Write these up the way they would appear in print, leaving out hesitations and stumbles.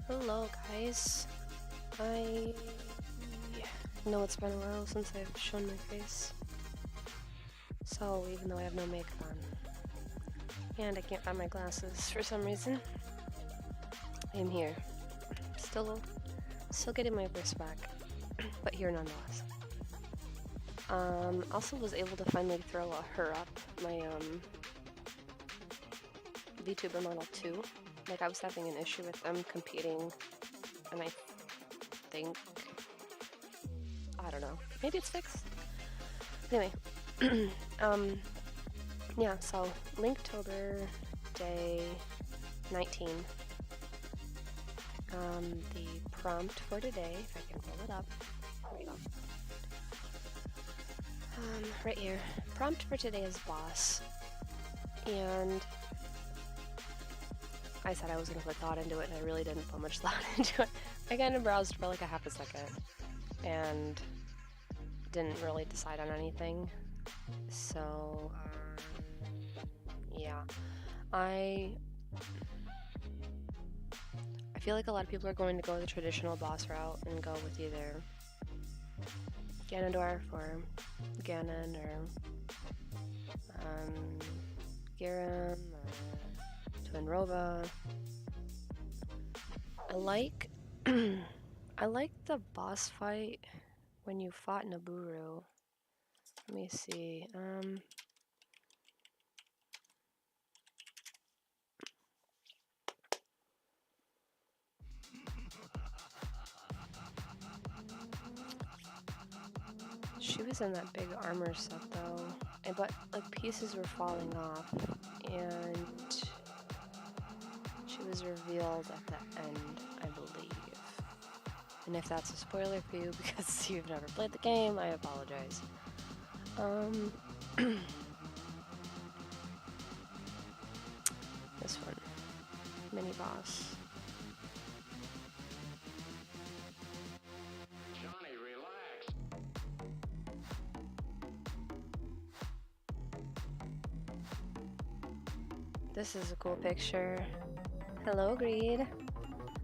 Hello guys, I know it's been a while since I've shown my face, so even though I have no makeup on, and I can't find my glasses for some reason, I'm here, still getting my voice back, but here nonetheless. Also was able to finally throw her up, my VTuber Model 2. Like, I was having an issue with them competing, and I think, I don't know, maybe it's fixed? Anyway, yeah, so, Linktober Day 19, the prompt for today, if I can pull it up, here we go, right here, prompt for today is boss, and I said I was going to put thought into it, and I really didn't put much thought into it. I kind of browsed for like a half a second, and didn't really decide on anything. So, yeah. I feel like a lot of people are going to go the traditional boss route and go with either Ganondorf or Ganon or Giram or Twinrova. I like I like the boss fight when you fought Naburu. Let me see. She was in that big armor set though, but like pieces were falling off, and she was revealed at the end, I believe. And if that's a spoiler for you because you've never played the game, I apologize. This one, mini boss. Johnny, relax. This is a cool picture. Hello, Greed.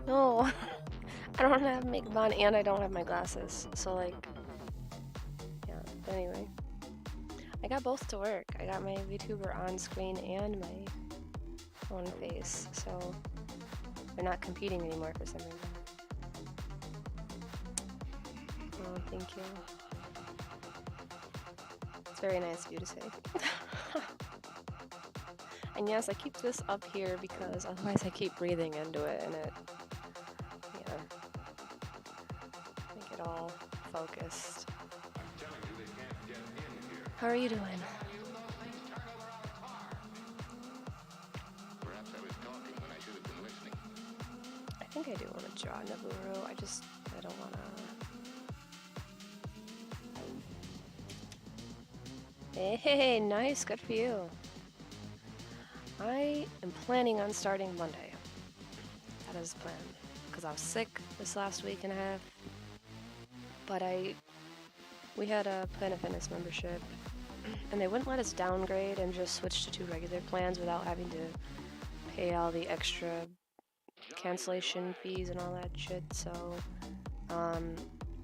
No, I don't have makeup on and I don't have my glasses. So like, yeah, but anyway. I got both to work. I got my VTuber on screen and my own face. So they're not competing anymore for some reason. Oh, thank you. It's very nice of you to say. And yes, I keep this up here because otherwise I keep breathing into it and it, yeah, make it all focused. How are you doing? Perhaps I was talking when I should have been listening. I think I do want to draw Naburu. I don't want to. Hey, nice, good for you. I am planning on starting Monday. That is the plan. Because I was sick this last week and a half. But we had a Planet Fitness membership. And they wouldn't let us downgrade and just switch to 2 regular plans without having to pay all the extra cancellation fees and all that shit. So,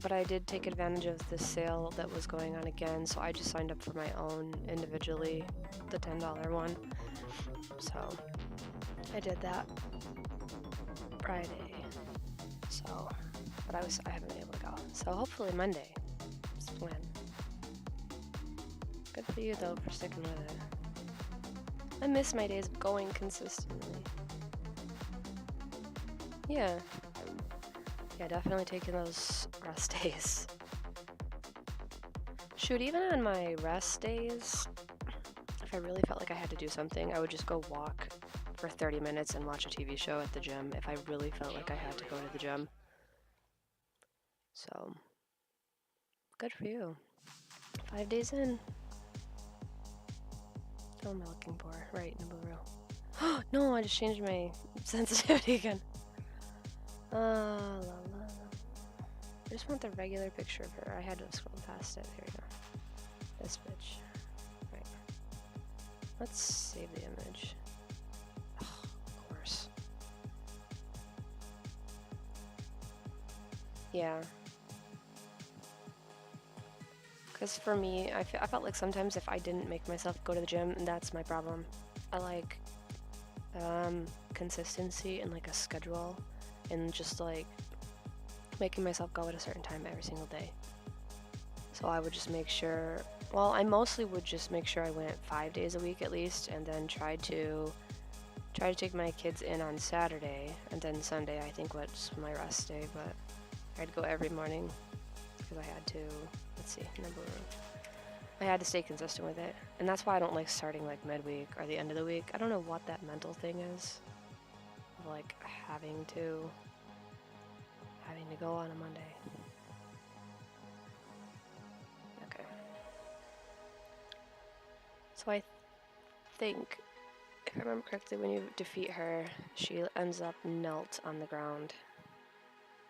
but I did take advantage of the sale that was going on again. So I just signed up for my own individually, the $10 one. So I did that Friday. So, but I haven't been able to go. So hopefully Monday is the plan. Good for you though for sticking with it. I miss my days of going consistently. Yeah. Yeah, definitely taking those rest days. Shoot, even on my rest days, if I really felt like I had to do something, I would just go walk for 30 minutes and watch a TV show at the gym if I really felt like I had to go to the gym. So, good for you. 5 days in. What am I looking for? Right, Nibiru. No, I just changed my sensitivity again. La, la. I just want the regular picture of her. I had to scroll past it. Here we go. This bitch. Right. Let's save the image. Oh, of course. Yeah. Because for me, I felt like sometimes if I didn't make myself go to the gym, that's my problem. I like consistency and like a schedule and just like making myself go at a certain time every single day. So I would just make sure, well, I mostly would just make sure I went 5 days a week at least, and then try to take my kids in on Saturday, and then Sunday I think was my rest day, but I'd go every morning because I had to, let's see, I had to stay consistent with it. And that's why I don't like starting like midweek or the end of the week. I don't know what that mental thing is of like having to go on a Monday. Okay. So I think, if I remember correctly, when you defeat her, she ends up knelt on the ground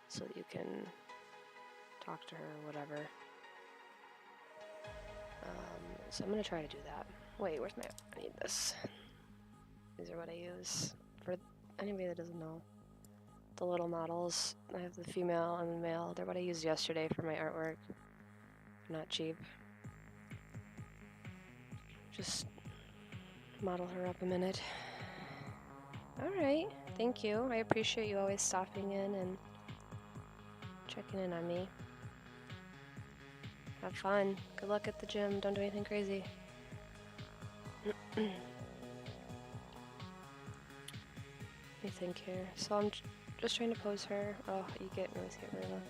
so that you can talk to her or whatever. So I'm gonna try to do that. Wait, where's my... I need this. These are what I use. For anybody that doesn't know, the little models, I have the female and the male. They're what I used yesterday for my artwork. They're not cheap. Just model her up a minute. Alright, thank you. I appreciate you always stopping in and checking in on me. Have fun. Good luck at the gym. Don't do anything crazy. Let me think here. So I'm just trying to pose her. Oh, you get me with camera.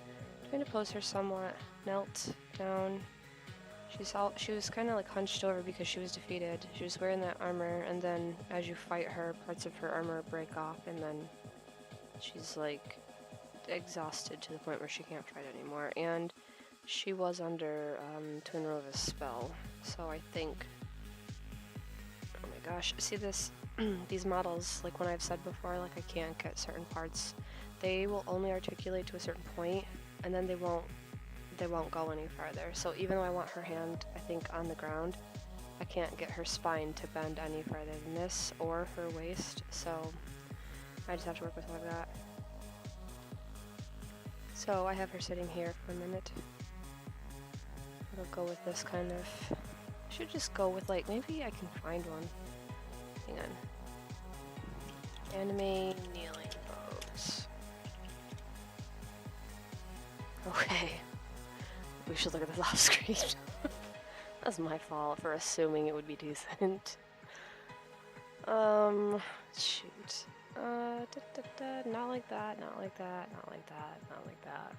Trying to pose her somewhat. Knelt down. She was kind of like hunched over because she was defeated. She was wearing that armor, and then as you fight her, parts of her armor break off, and then she's like exhausted to the point where she can't fight anymore. And she was under Twin Rova's spell, so I think... Oh my gosh, see this? These models, like when I've said before, like I can't get certain parts, they will only articulate to a certain point, and then they won't go any farther. So even though I want her hand, I think, on the ground, I can't get her spine to bend any farther than this, or her waist, so I just have to work with what I've got. So I have her sitting here for a minute. I'll go with this kind of... I should just go with, like, maybe I can find one. Hang on. Anime kneeling pose. Okay. We should look at this off screen. That's my fault for assuming it would be decent. Shoot. Not like that, not like that, not like that, not like that.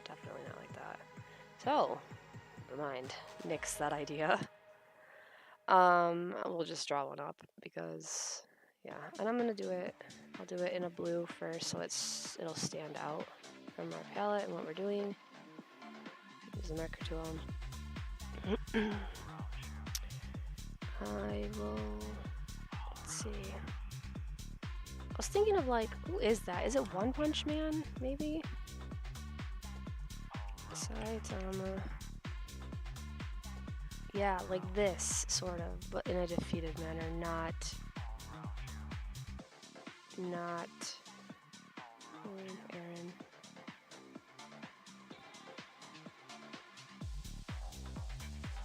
Definitely not like that. So, never mind. Nix that idea. We'll just draw one up because, yeah. And I'm gonna do it, I'll do it in a blue first so it'll stand out from our palette and what we're doing. Use the marker tool. I will, let's see. I was thinking of like, who is that? Is it One Punch Man, maybe? Saitama. Yeah, like this, sort of, but in a defeated manner, not Aaron.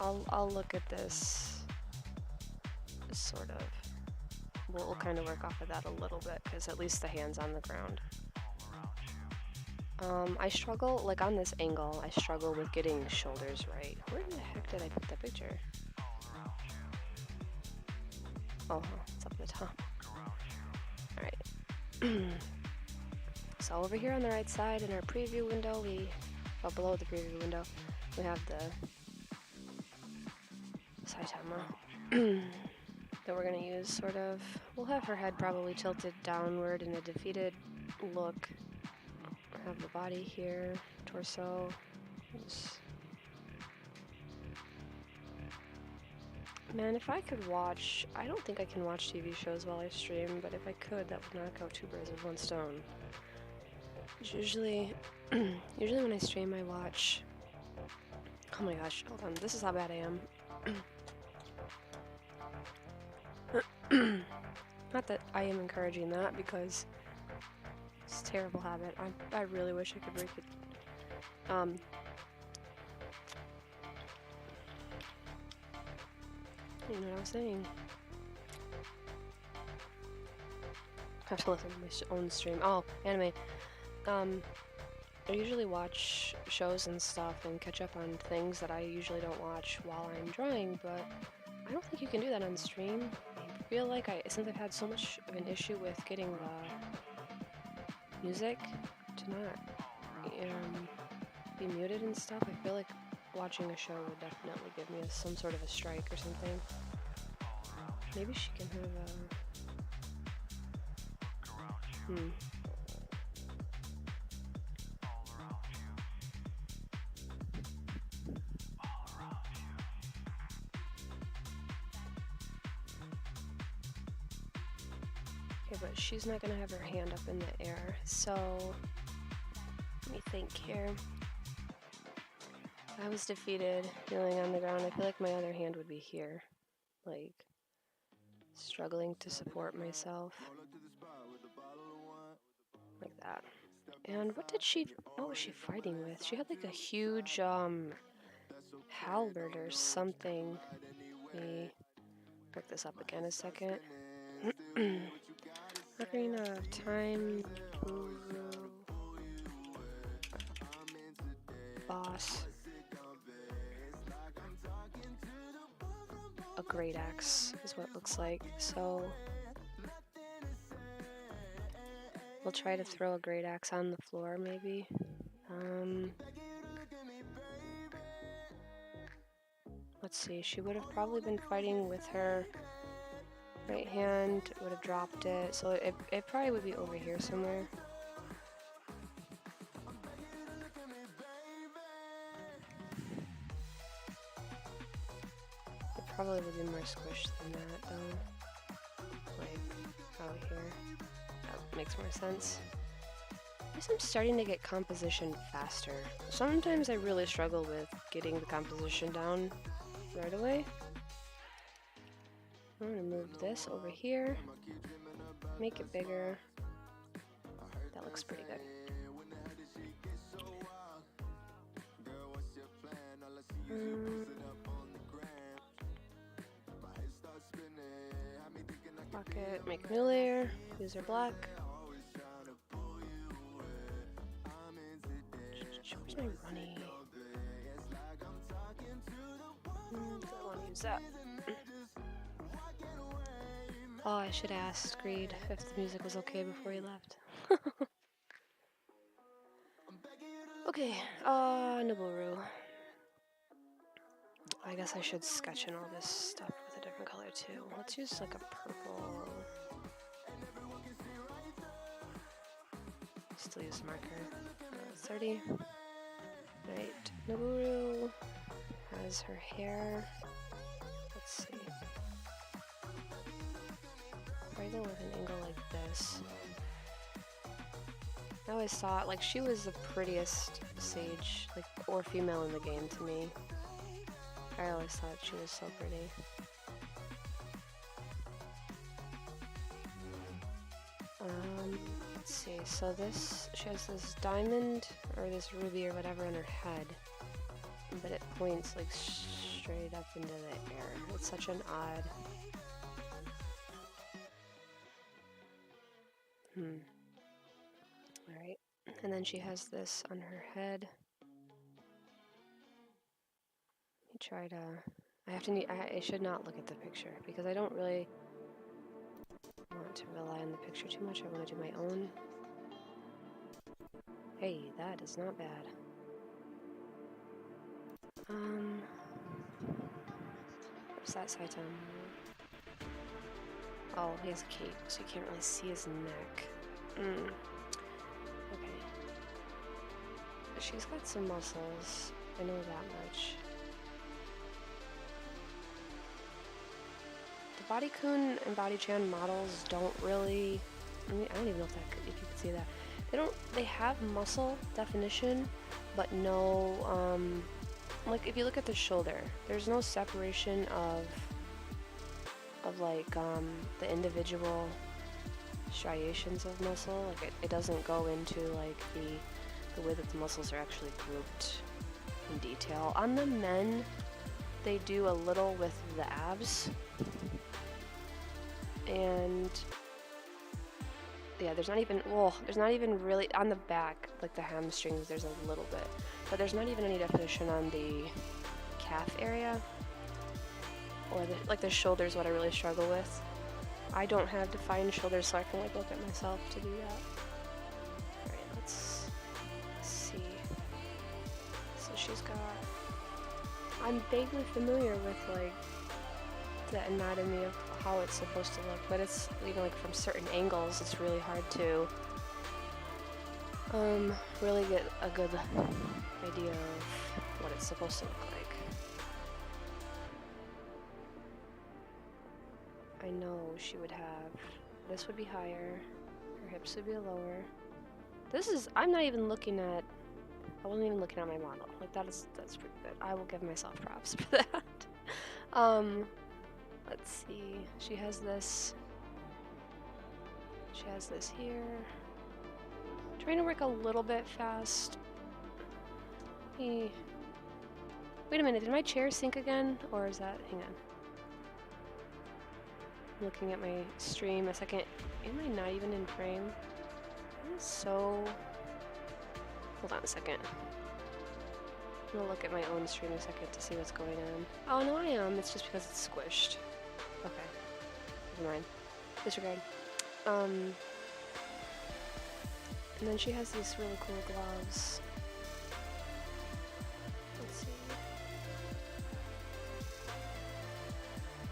I'll look at this, sort of. We'll kind of work off of that a little bit, because at least the hand's on the ground. I struggle, like on this angle, I struggle with getting shoulders right. Where the heck did I put that picture? Oh, it's up at the top. Alright. So over here on the right side in our preview window, well, below the preview window, we have the Saitama that we're going to use, sort of. We'll have her head probably tilted downward in a defeated look. Have the body here, torso. Man, if I could watch, I don't think I can watch TV shows while I stream, but if I could, that would knock out two birds with one stone. Usually when I stream, I watch, oh my gosh, hold on, this is how bad I am. Not that I am encouraging that, because it's a terrible habit. I really wish I could break it. You know what I was saying? I have to listen to my own stream. Oh, anime. I usually watch shows and stuff and catch up on things that I usually don't watch while I'm drawing, but I don't think you can do that on stream. I feel like since I've had so much of an issue with getting the music to not be muted and stuff, I feel like watching a show would definitely give me some sort of a strike or something. Maybe she can have a... Okay, but she's not gonna have her hand up in the air, so let me think here. I was defeated, kneeling on the ground. I feel like my other hand would be here, like struggling to support myself, like that. And what was she fighting with? She had like a huge halberd or something. Let me break this up again a second. Ocarina of Time, boss. A great axe is what it looks like, so we'll try to throw a great axe on the floor, maybe. Let's see, she would have probably been fighting with her right hand, would have dropped it, so it probably would be over here somewhere. Probably would be more squished than that, though. Like, out here. That makes more sense. I guess I'm starting to get composition faster. Sometimes I really struggle with getting the composition down right away. I'm gonna move this over here. Make it bigger. That looks pretty good. Pocket, make a new layer, user black. Where's my runny? I want to use that. Oh, I should have asked Greed if the music was okay before he left. Okay, Nibiru. I guess I should sketch in all this stuff with a different color too. Let's use like a purple. Still use the marker. 30. Right. Nibiru has her hair. Let's see. Probably go with an angle like this. I always thought like she was the prettiest sage, like or female in the game to me. I always thought she was so pretty. Let's see, so she has this diamond, or this ruby or whatever on her head, but it points like straight up into the air. It's such an odd... Alright, and then she has this on her head. Try to... I should not look at the picture because I don't really want to rely on the picture too much. I want to do my own. Hey, that is not bad. What's that Saitan? Oh, he has a cape, so you can't really see his neck. Okay. She's got some muscles. I know that much. The Body-kun and Body-chan models don't really... I mean, I don't even know if you could see that. They have muscle definition, but no, like if you look at the shoulder, there's no separation of like, the individual striations of muscle. Like it doesn't go into like the way that the muscles are actually grouped in detail. On the men, they do a little with the abs, and yeah, there's not even really on the back, like the hamstrings, there's a little bit, but there's not even any definition on the calf area, or the shoulders, what I really struggle with. I don't have defined shoulders, so I can like look at myself to do that. Alright, let's see. So she's got... I'm vaguely familiar with like the anatomy of how it's supposed to look, but it's, you know, like from certain angles, it's really hard to really get a good idea of what it's supposed to look like. I know she would have, this would be higher, her hips would be lower. I'm not even looking at, I wasn't even looking at my model. Like that's pretty good. I will give myself props for that. Let's see, she has this here. Trying to work a little bit fast. Wait a minute, did my chair sink again? Or is that, hang on. I'm looking at my stream a second. Am I not even in frame? I'm so... Hold on a second. I'm gonna look at my own stream a second to see what's going on. Oh no, I am. It's just because it's squished. Okay. Never mind. Disregard. And then she has these really cool gloves. Let's see.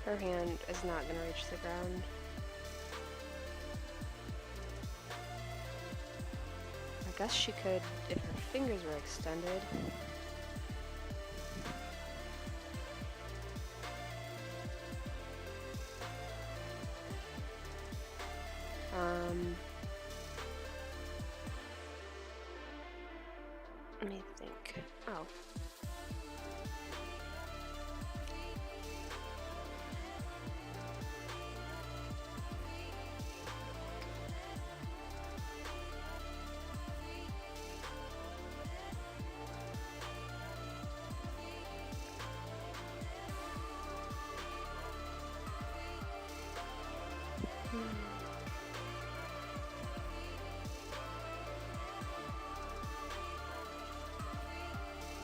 Her hand is not gonna reach the ground. I guess she could if her fingers were extended. Let me think. Oh.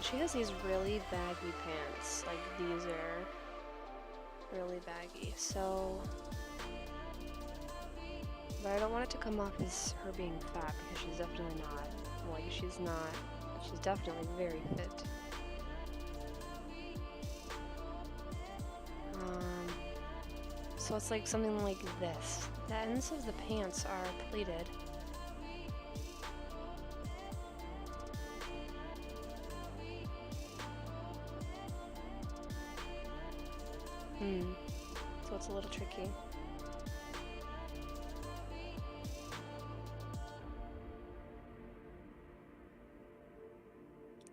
She has these really baggy pants. Like, these are really baggy, so... But I don't want it to come off as her being fat, because she's definitely not. Like, she's not. She's definitely very fit. So it's like something like this. The ends of the pants are pleated. So it's a little tricky.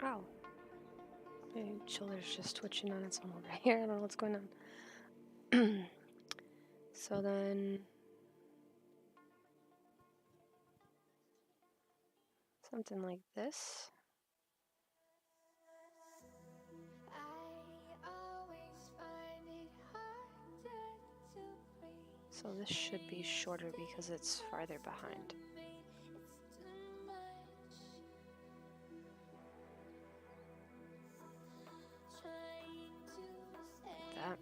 Ow. My shoulder's just twitching on its own over here. I don't know what's going on. So then... something like this. So this should be shorter because it's farther behind. Like that.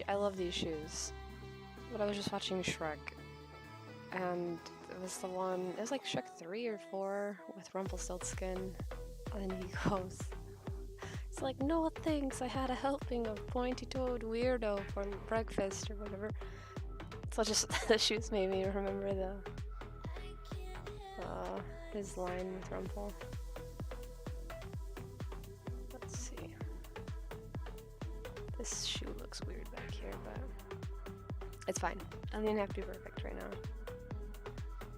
I love these shoes. But I was just watching Shrek, and it was the one. It was like Shrek 3 or 4 with Rumpelstiltskin, and he goes, "It's like no thanks. I had a helping of pointy-toed weirdo for breakfast or whatever." So just the shoes made me remember the his line with Rumpel. Let's see. This shoe looks weird back here, but it's fine. I don't even have to be perfect right now.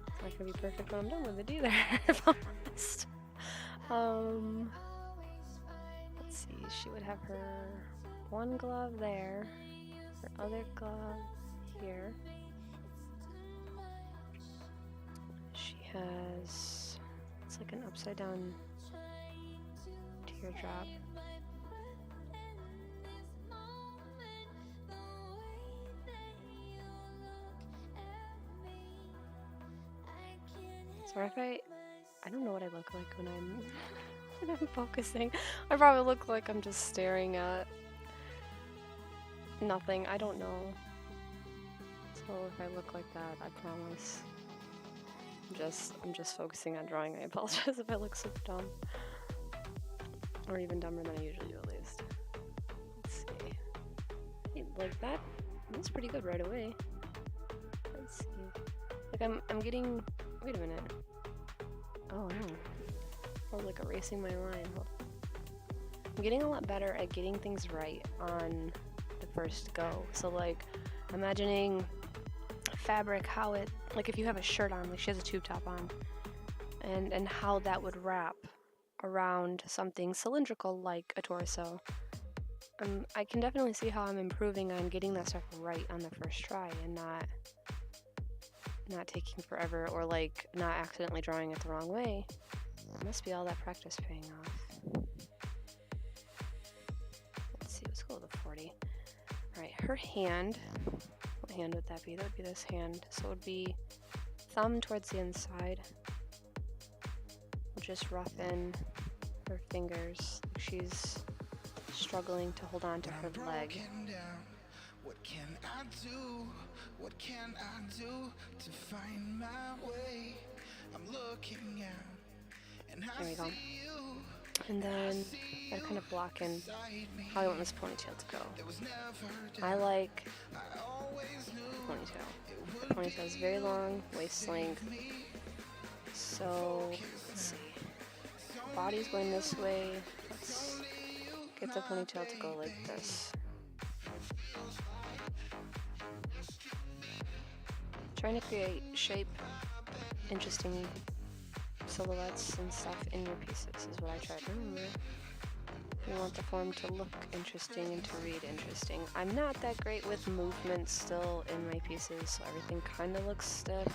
It's not gonna be perfect when I'm done with it either, if I'm honest. Let's see. She would have her one glove there, her other glove here. She has, it's like an upside down teardrop. Sorry if I don't know what I look like when I'm focusing. I probably look like I'm just staring at nothing. I don't know. So if I look like that, I promise. I'm just focusing on drawing. I apologize if I look super dumb. Or even dumber than I usually do, at least. Let's see. Hey, like that? That's pretty good right away. Let's see. Like I'm getting. Wait a minute. Oh no. I was like erasing my line. Hold on. I'm getting a lot better at getting things right on the first go. So like imagining fabric, how it, like if you have a shirt on, like she has a tube top on, and how that would wrap around something cylindrical like a torso. I can definitely see how I'm improving on getting that stuff right on the first try and not taking forever or like not accidentally drawing it the wrong way. It must be all that practice paying off. Let's see, let's go with a 40. Alright, her hand. What hand would that be? That would be this hand. So it would be thumb towards the inside. We'll just roughen her fingers. She's struggling to hold on to her leg. What can I do? What can I do to find my way? I'm looking out and I There we go. see you. And then I kind of block in how I want this ponytail to go. I like the ponytail. The ponytail is very long, waist length. So let's see. Body's going this way. Let's get the ponytail to go like this. Trying to create shape, interesting silhouettes and stuff in your pieces is what I try to remember. You want the form to look interesting and to read interesting. I'm not that great with movement still in my pieces, so everything kind of looks stiff.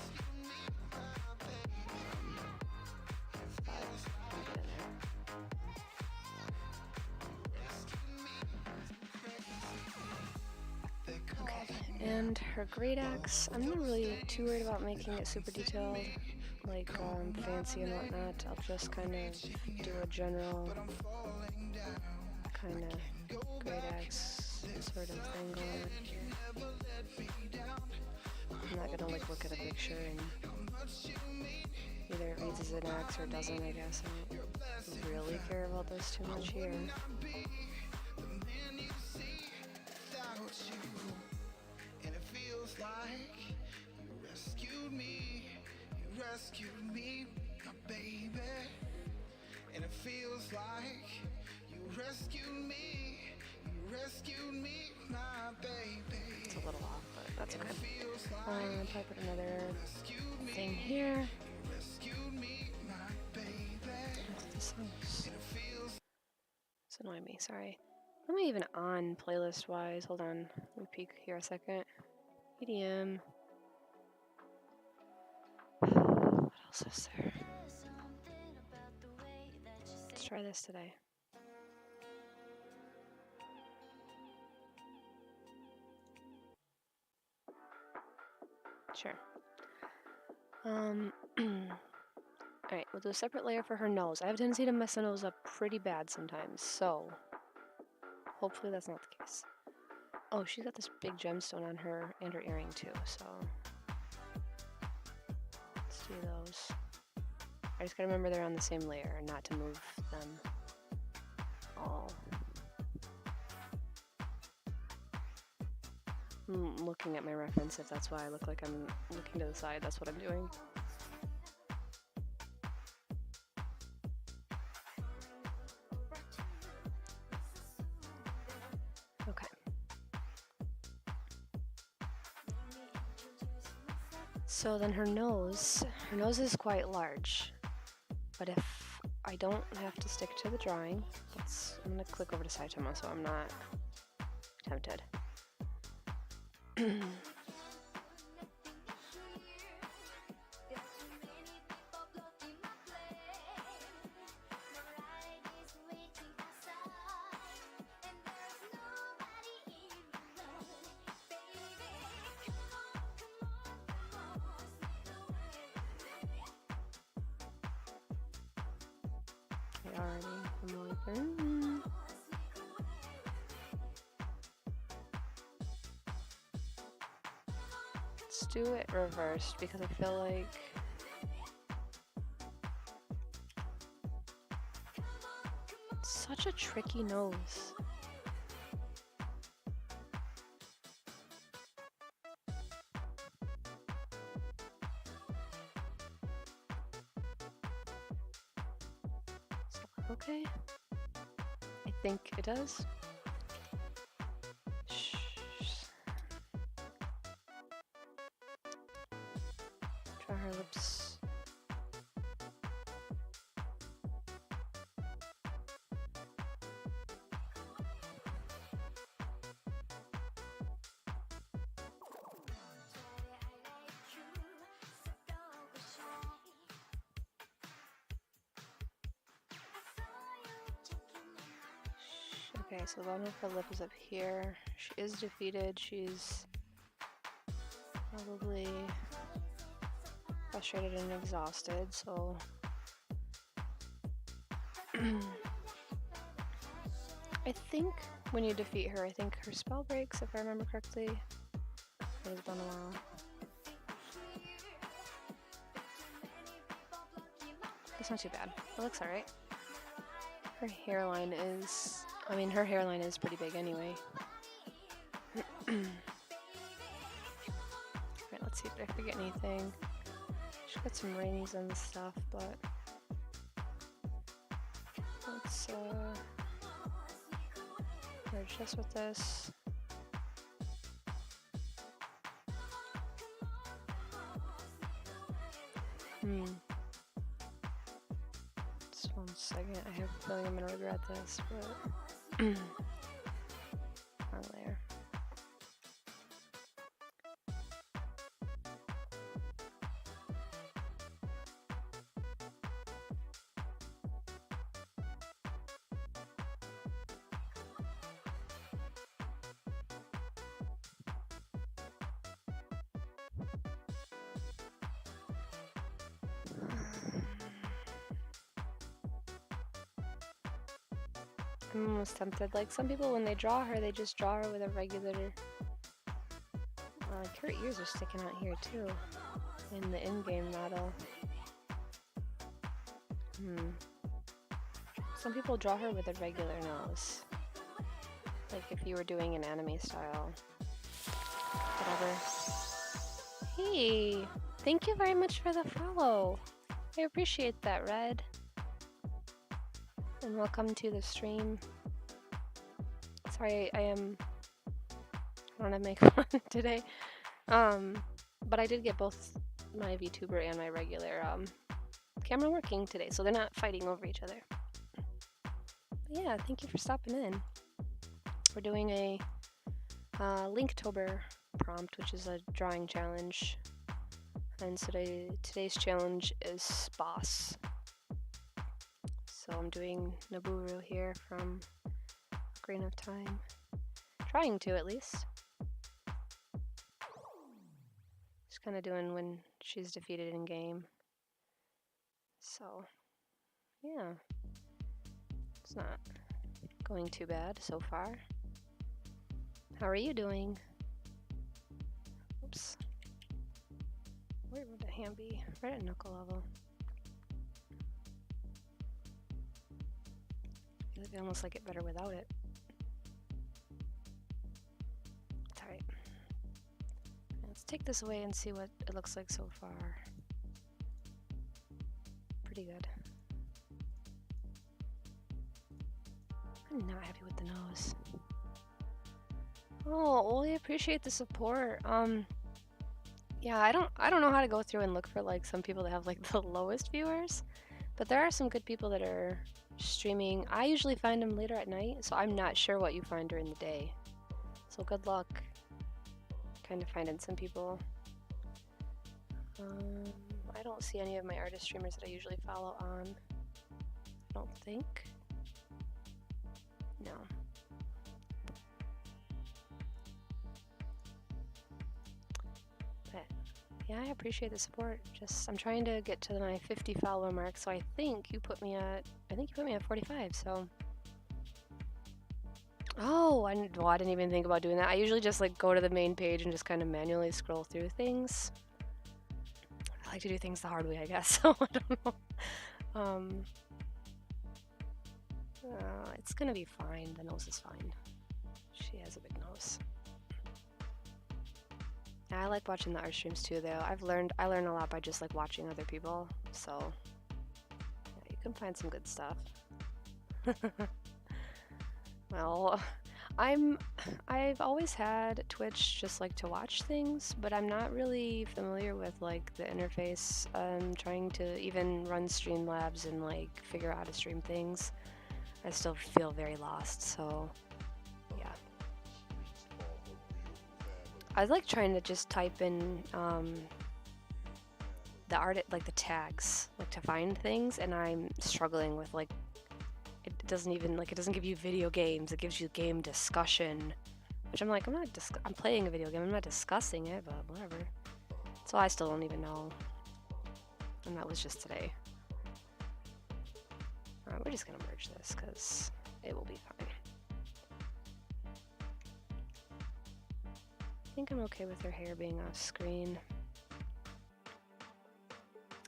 But I'm getting there. Okay, and her great axe, I'm not really too worried about making it super detailed, like fancy and whatnot. I'll just kind of do a general kind of great axe sort of thing going. I'm not gonna like look at a picture and either it reads as an axe or doesn't, I guess. I don't really care about this too much here. Rescued me, my baby, and it feels like you rescued me, my baby. It's a little off, but that's okay. I'll probably put another thing here. It's annoying me, sorry. What am I even on playlist-wise? Hold on, let me peek here a second. EDM. What else is there? Let's try this today. Sure. Alright, we'll do a separate layer for her nose. I have a tendency to mess the nose up pretty bad sometimes, so hopefully that's not the case. Oh, she's got this big gemstone on her and her earring too, so let's do those. I just gotta remember they're on the same layer and not to move them all. I'm looking at my reference if that's why I look like I'm looking to the side. That's what I'm doing. Okay. So then her nose is quite large. But if I don't have to stick to the drawing, I'm gonna click over to Saitama so I'm not tempted. Let's do it reversed because I feel like it's such a tricky nose. Does that look okay? I think it does. Draw her lips. Okay, so the bottom of her lip is up here. She is defeated. She's probably frustrated and exhausted, so I think when you defeat her, I think her spell breaks, if I remember correctly. It has been a while. That's not too bad. It looks alright. Her hairline is... her hairline is pretty big anyway. Alright, let's see if I forget anything. She's got some rings and stuff, but... let's, merge this with this. Just 1 second. I have a feeling I'm gonna regret this, but... wrong layer. I'm almost tempted. Like, some people, when they draw her, they just draw her with a regular... like, her ears are sticking out here, too. In the in-game model. Some people draw her with a regular nose. Like, if you were doing an anime style. Whatever. Hey! Thank you very much for the follow! I appreciate that, Red. And welcome to the stream. Sorry, I want to make fun today. But I did get both my VTuber and my regular camera working today, so they're not fighting over each other. But yeah, thank you for stopping in. We're doing a linktober prompt, which is a drawing challenge. And today's challenge is boss. So I'm doing Naburu here from Green of Time. Trying to, at least. Just kind of doing when she's defeated in game. So, yeah. It's not going too bad so far. How are you doing? Oops. Where would the hand be? Right at knuckle level. I feel like I almost like it better without it. It's alright. Let's take this away and see what it looks like so far. Pretty good. I'm not happy with the nose. Oh, well, I appreciate the support. Yeah, I don't know how to go through and look for like some people that have like the lowest viewers, but there are some good people that are streaming. I usually find them later at night, so I'm not sure what you find during the day. So good luck kind of finding some people. I don't see any of my artist streamers that I usually follow on. I don't think. No. But yeah, I appreciate the support. Just I'm trying to get to my 50 follower mark, so I think you put me at 45, so. Oh, I didn't even think about doing that. I usually just like go to the main page and just kind of manually scroll through things. I like to do things the hard way, I guess. So I don't know. It's gonna be fine. The nose is fine. She has a big nose. I like watching the art streams too, though. I learn a lot by just like watching other people. So yeah, you can find some good stuff. Well, I've always had Twitch just like to watch things, but I'm not really familiar with like the interface. I'm trying to even run Streamlabs and like figure out how to stream things. I still feel very lost, so yeah. I like trying to just type in the art, like the tags, like to find things, and I'm struggling with like it doesn't give you video games. It gives you game discussion, which I'm like, I'm playing a video game. I'm not discussing it, but whatever. So I still don't even know. And that was just today. We're just gonna merge this because it will be fine. I think I'm okay with her hair being off screen.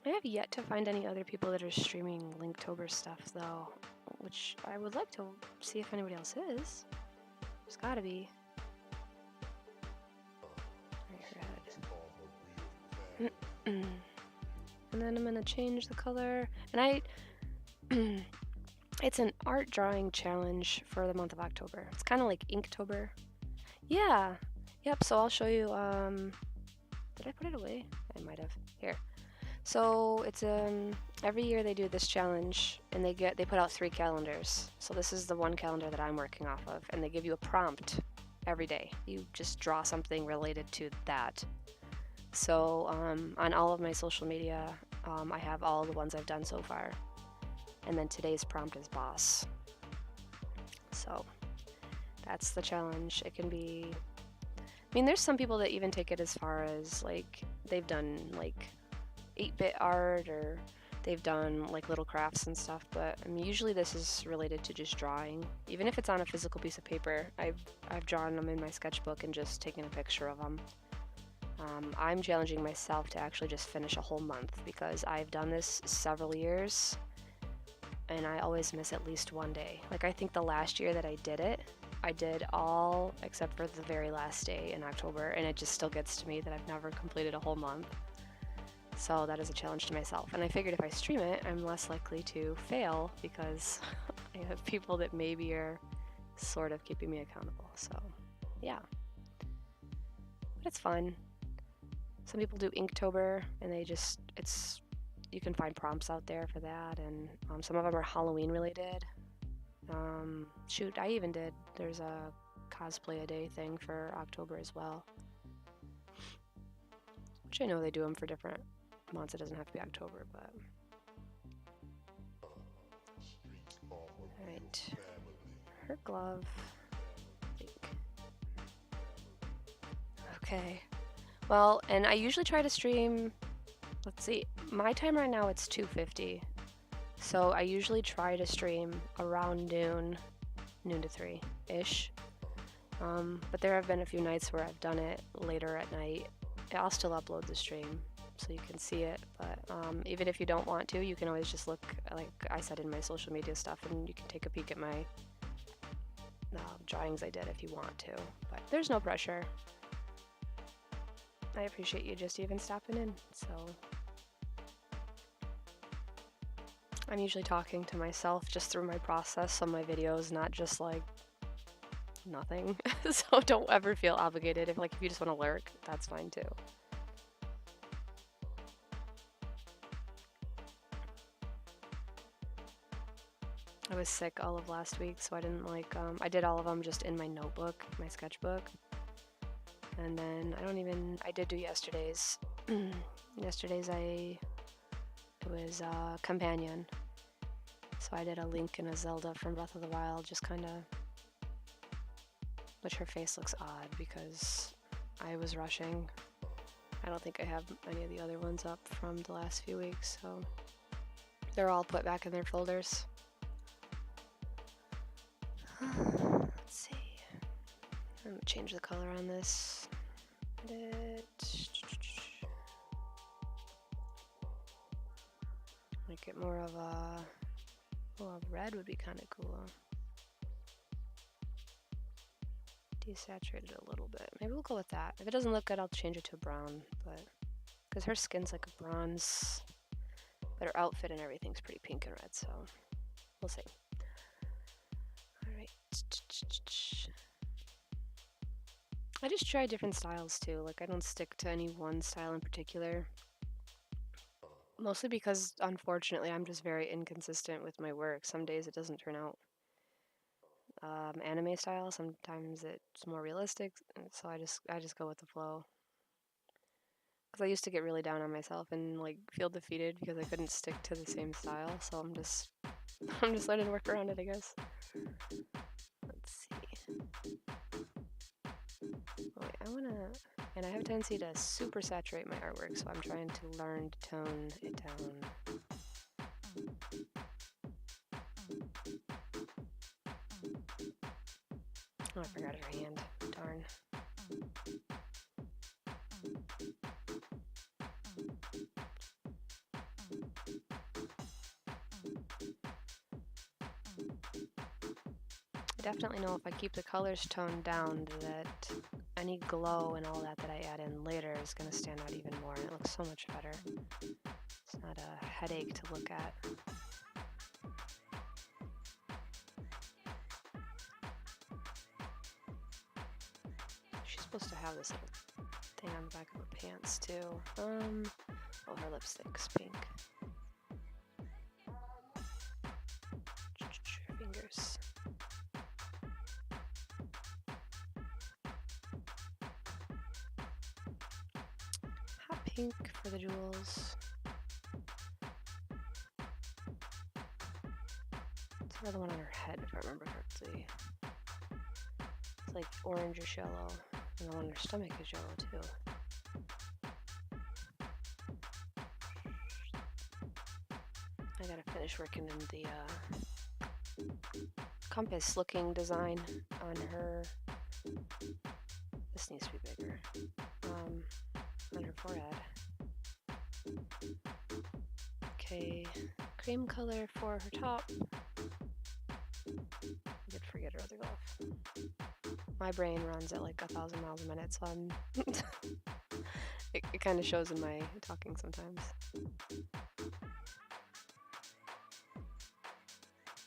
I have yet to find any other people that are streaming Linktober stuff though, which I would like to see if anybody else is. There's gotta be. Right, her head. And then I'm gonna change the color, and it's an art drawing challenge for the month of October. It's kind of like Inktober. Yeah. Yep. So I'll show you. Did I put it away? I might have. Here. So it's every year they do this challenge, and they put out 3 calendars. So this is the one calendar that I'm working off of, and they give you a prompt every day. You just draw something related to that. So on all of my social media, I have all the ones I've done so far. And then today's prompt is boss. So that's the challenge. It can be, I mean, there's some people that even take it as far as like they've done like 8-bit art, or they've done like little crafts and stuff, but I mean, usually this is related to just drawing. Even if it's on a physical piece of paper, I've drawn them in my sketchbook and just taken a picture of them. I'm challenging myself to actually just finish a whole month, because I've done this several years and I always miss at least one day. Like I think the last year that I did it, I did all except for the very last day in October, and it just still gets to me that I've never completed a whole month. So that is a challenge to myself, and I figured if I stream it, I'm less likely to fail because I have people that maybe are sort of keeping me accountable. So yeah, but it's fun. Some people do Inktober, and you can find prompts out there for that, and some of them are Halloween related. Shoot, there's a cosplay a day thing for October as well, which I know they do them for different months. It doesn't have to be October, but alright, her glove, I think. Okay, well, and I usually try to stream, let's see, my time right now it's 2:50, so I usually try to stream around noon to 3-ish. But there have been a few nights where I've done it later at night. I'll still upload the stream so you can see it, but even if you don't want to, you can always just look, like I said, in my social media stuff, and you can take a peek at my drawings I did if you want to, but there's no pressure. I appreciate you just even stopping in, so I'm usually talking to myself just through my process on my videos, not just like nothing. So don't ever feel obligated. If you just want to lurk, that's fine too. I was sick all of last week, so I didn't I did all of them just in my notebook, my sketchbook. And then I did do yesterday's. Yesterday's it was Companion. So I did a Link and a Zelda from Breath of the Wild, just kind of, which her face looks odd because I was rushing. I don't think I have any of the other ones up from the last few weeks, so they're all put back in their folders. Let's see. I'm gonna change the color on this. Make it more of a, well, red would be kind of cool. Desaturate it a little bit. Maybe we'll go with that. If it doesn't look good, I'll change it to brown, but because her skin's like a bronze, but her outfit and everything's pretty pink and red, so we'll see. Alright. I just try different styles too. I don't stick to any one style in particular. Mostly because, unfortunately, I'm just very inconsistent with my work. Some days it doesn't turn out anime style. Sometimes it's more realistic, so I just go with the flow. Because I used to get really down on myself and feel defeated because I couldn't stick to the same style. So I'm just learning to work around it, I guess. Let's see. Wait, and I have a tendency to super saturate my artwork, so I'm trying to learn to tone it down. Oh, I forgot her hand. Darn. I definitely know if I keep the colors toned down that any glow and all that I add in later is going to stand out even more, and it looks so much better. It's not a headache to look at. She's supposed to have this little thing on the back of her pants too. Oh, her lipstick's pink. Fingers. Hot pink for the jewels. It's another one on her head, if I remember correctly. It's like orangish yellow, and the one on her stomach is yellow too. I gotta finish working in the compass looking design on her. This needs to be bigger. On her forehead. Okay, cream color for her top. I did forget her other glove. My brain runs at 1,000 miles a minute, so I'm it kind of shows in my talking sometimes.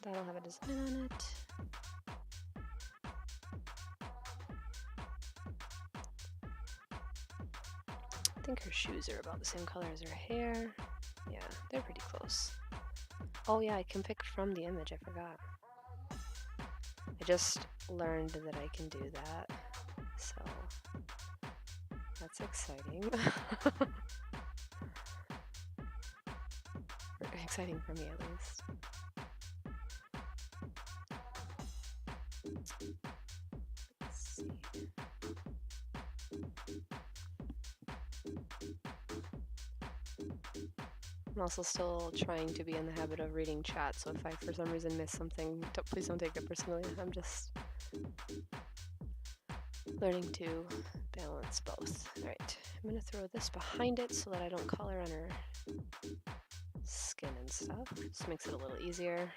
That'll have a design on it. I think her shoes are about the same color as her hair. Yeah, they're pretty close. Oh yeah, I can pick from the image, I forgot. I just learned that I can do that, so that's exciting. Exciting for me, at least. Let's see. I'm also still trying to be in the habit of reading chat, so if I for some reason miss something, please don't take it personally. I'm just learning to balance both. Alright, I'm gonna throw this behind it so that I don't color on her skin and stuff. Just makes it a little easier.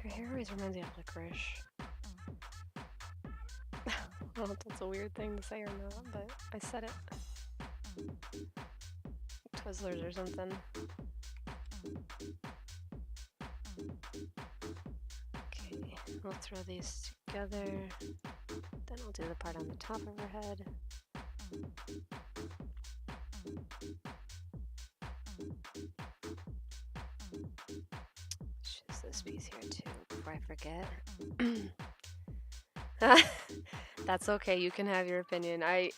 Her hair always reminds me of licorice. I don't know if that's a weird thing to say or not, but I said it. Twizzlers or something. Okay, we'll throw these together. Then I'll do the part on the top of her head. Choose this piece here too before I forget. That's okay, you can have your opinion. I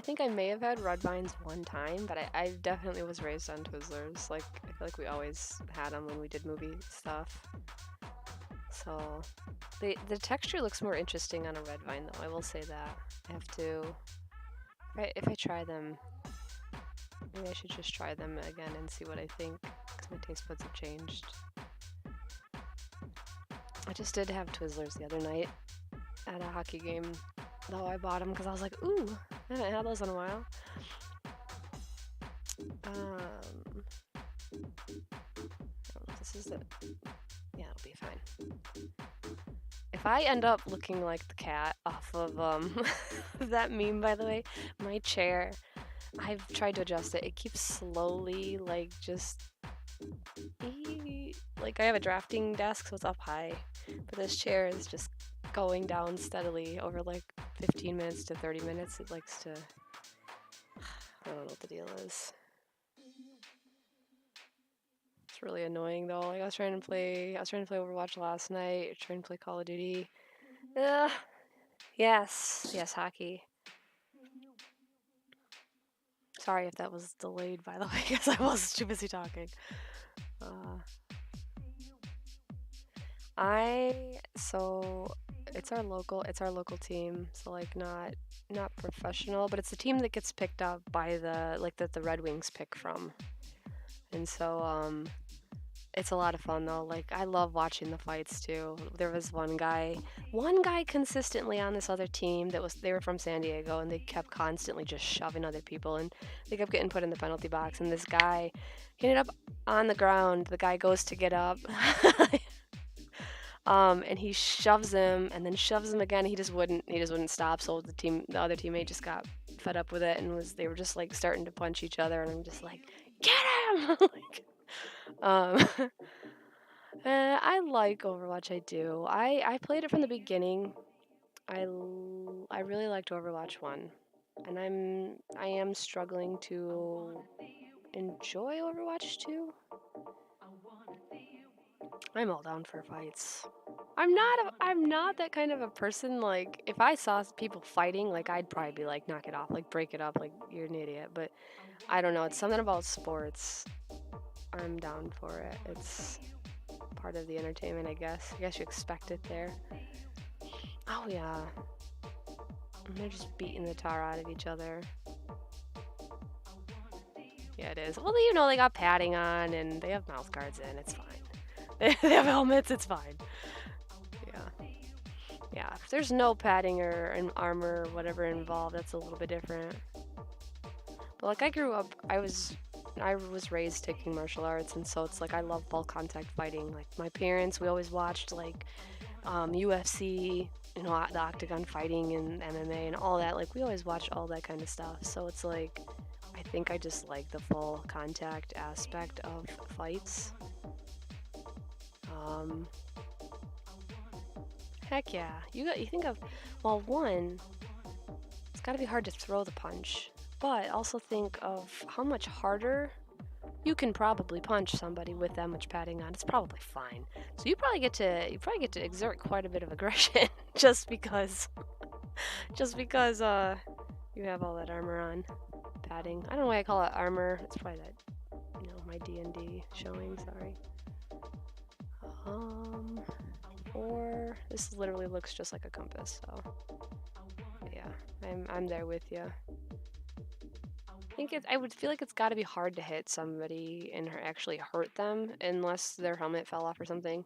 think I may have had red vines one time, but I definitely was raised on Twizzlers. Like, I feel like we always had them when we did movie stuff. So, the texture looks more interesting on a red vine though, I will say that. I have to, if I try them, maybe I should just try them again and see what I think, because my taste buds have changed. I just did have Twizzlers the other night at a hockey game, though I bought them because I was like, ooh, I haven't had those in a while. I don't know if this is it. Yeah, it'll be fine. If I end up looking like the cat off of that meme, by the way, my chair, I've tried to adjust it. It keeps slowly, like, just like, I have a drafting desk, so it's up high, but this chair is just going down steadily over like 15 minutes to 30 minutes. It likes to, I don't know what the deal is. It's really annoying though. Like, I was trying to play Overwatch last night, trying to play Call of Duty. Yes, hockey. Sorry if that was delayed, by the way, because I was too busy talking. So it's our local team, so like not professional, but it's the team that gets picked up by that the Red Wings pick from. And so it's a lot of fun though. Like, I love watching the fights too. There was one guy consistently on this other team they were from San Diego, and they kept constantly just shoving other people, and they kept getting put in the penalty box, and this guy, he ended up on the ground. The guy goes to get up. And he shoves him and then shoves him again. He just wouldn't stop. So the other teammate just got fed up with it, and they were just like starting to punch each other, and I'm just like, get him! I like Overwatch. I do. I played it from the beginning. I really liked Overwatch 1, and I am struggling to enjoy Overwatch 2. I'm all down for fights. I'm not that kind of a person. Like, if I saw people fighting, like, I'd probably be like, knock it off, like, break it up, like, you're an idiot. But I don't know, it's something about sports. I'm down for it. It's part of the entertainment, I guess. I guess you expect it there. Oh yeah. They're just beating the tar out of each other. Yeah, it is. Well, you know, they got padding on, and they have mouth guards in. It's fine. They have helmets, it's fine. Yeah, if there's no padding or armor or whatever involved, that's a little bit different. But like, I grew up, I was raised taking martial arts, and so it's like, I love full contact fighting. Like, my parents, we always watched like UFC, you know, the octagon fighting and MMA and all that. Like, we always watched all that kind of stuff. So it's like, I think I just like the full contact aspect of fights. Heck yeah. You think of, well, one, it's gotta be hard to throw the punch, but also think of how much harder you can probably punch somebody with that much padding on. It's probably fine. So you probably get to exert quite a bit of aggression just because you have all that armor on. padding. I don't know why I call it armor. It's probably that, you know, my D&D showing, sorry. Or this literally looks just like a compass, so yeah, I'm there with you. I would feel like it's got to be hard to hit somebody and actually hurt them unless their helmet fell off or something.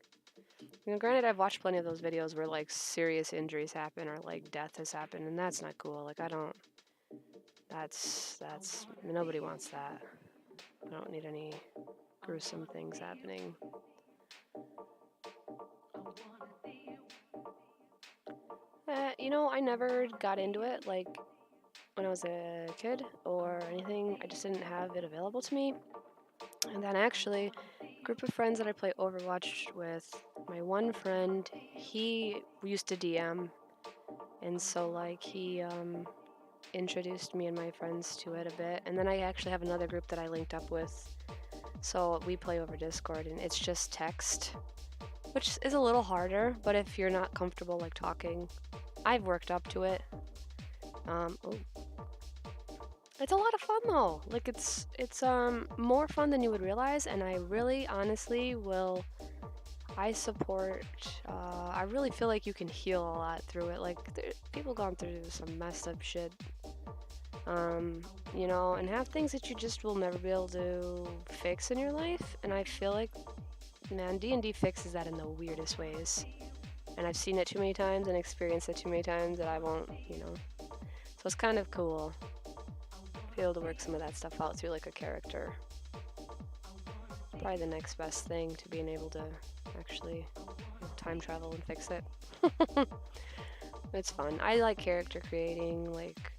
You know, granted, I've watched plenty of those videos where like serious injuries happen or like death has happened, and that's not cool. Like that's nobody wants that. I don't need any gruesome things happening. You know, I never got into it like when I was a kid or anything. I just didn't have it available to me. And then actually, a group of friends that I play Overwatch with, my one friend, he used to DM, and so like he introduced me and my friends to it a bit. And then I actually have another group that I linked up with, so we play over Discord, and it's just text, which is a little harder, but if you're not comfortable like talking, I've worked up to it. It's a lot of fun though. Like it's more fun than you would realize, and I really honestly I support I really feel like you can heal a lot through it. Like people gone through some messed up shit. You know, and have things that you just will never be able to fix in your life, and I feel like, man, D&D fixes that in the weirdest ways. And I've seen it too many times and experienced it too many times that I won't, you know. So it's kind of cool to be able to work some of that stuff out through like a character. Probably the next best thing to being able to actually time travel and fix it. It's fun. I like character creating, like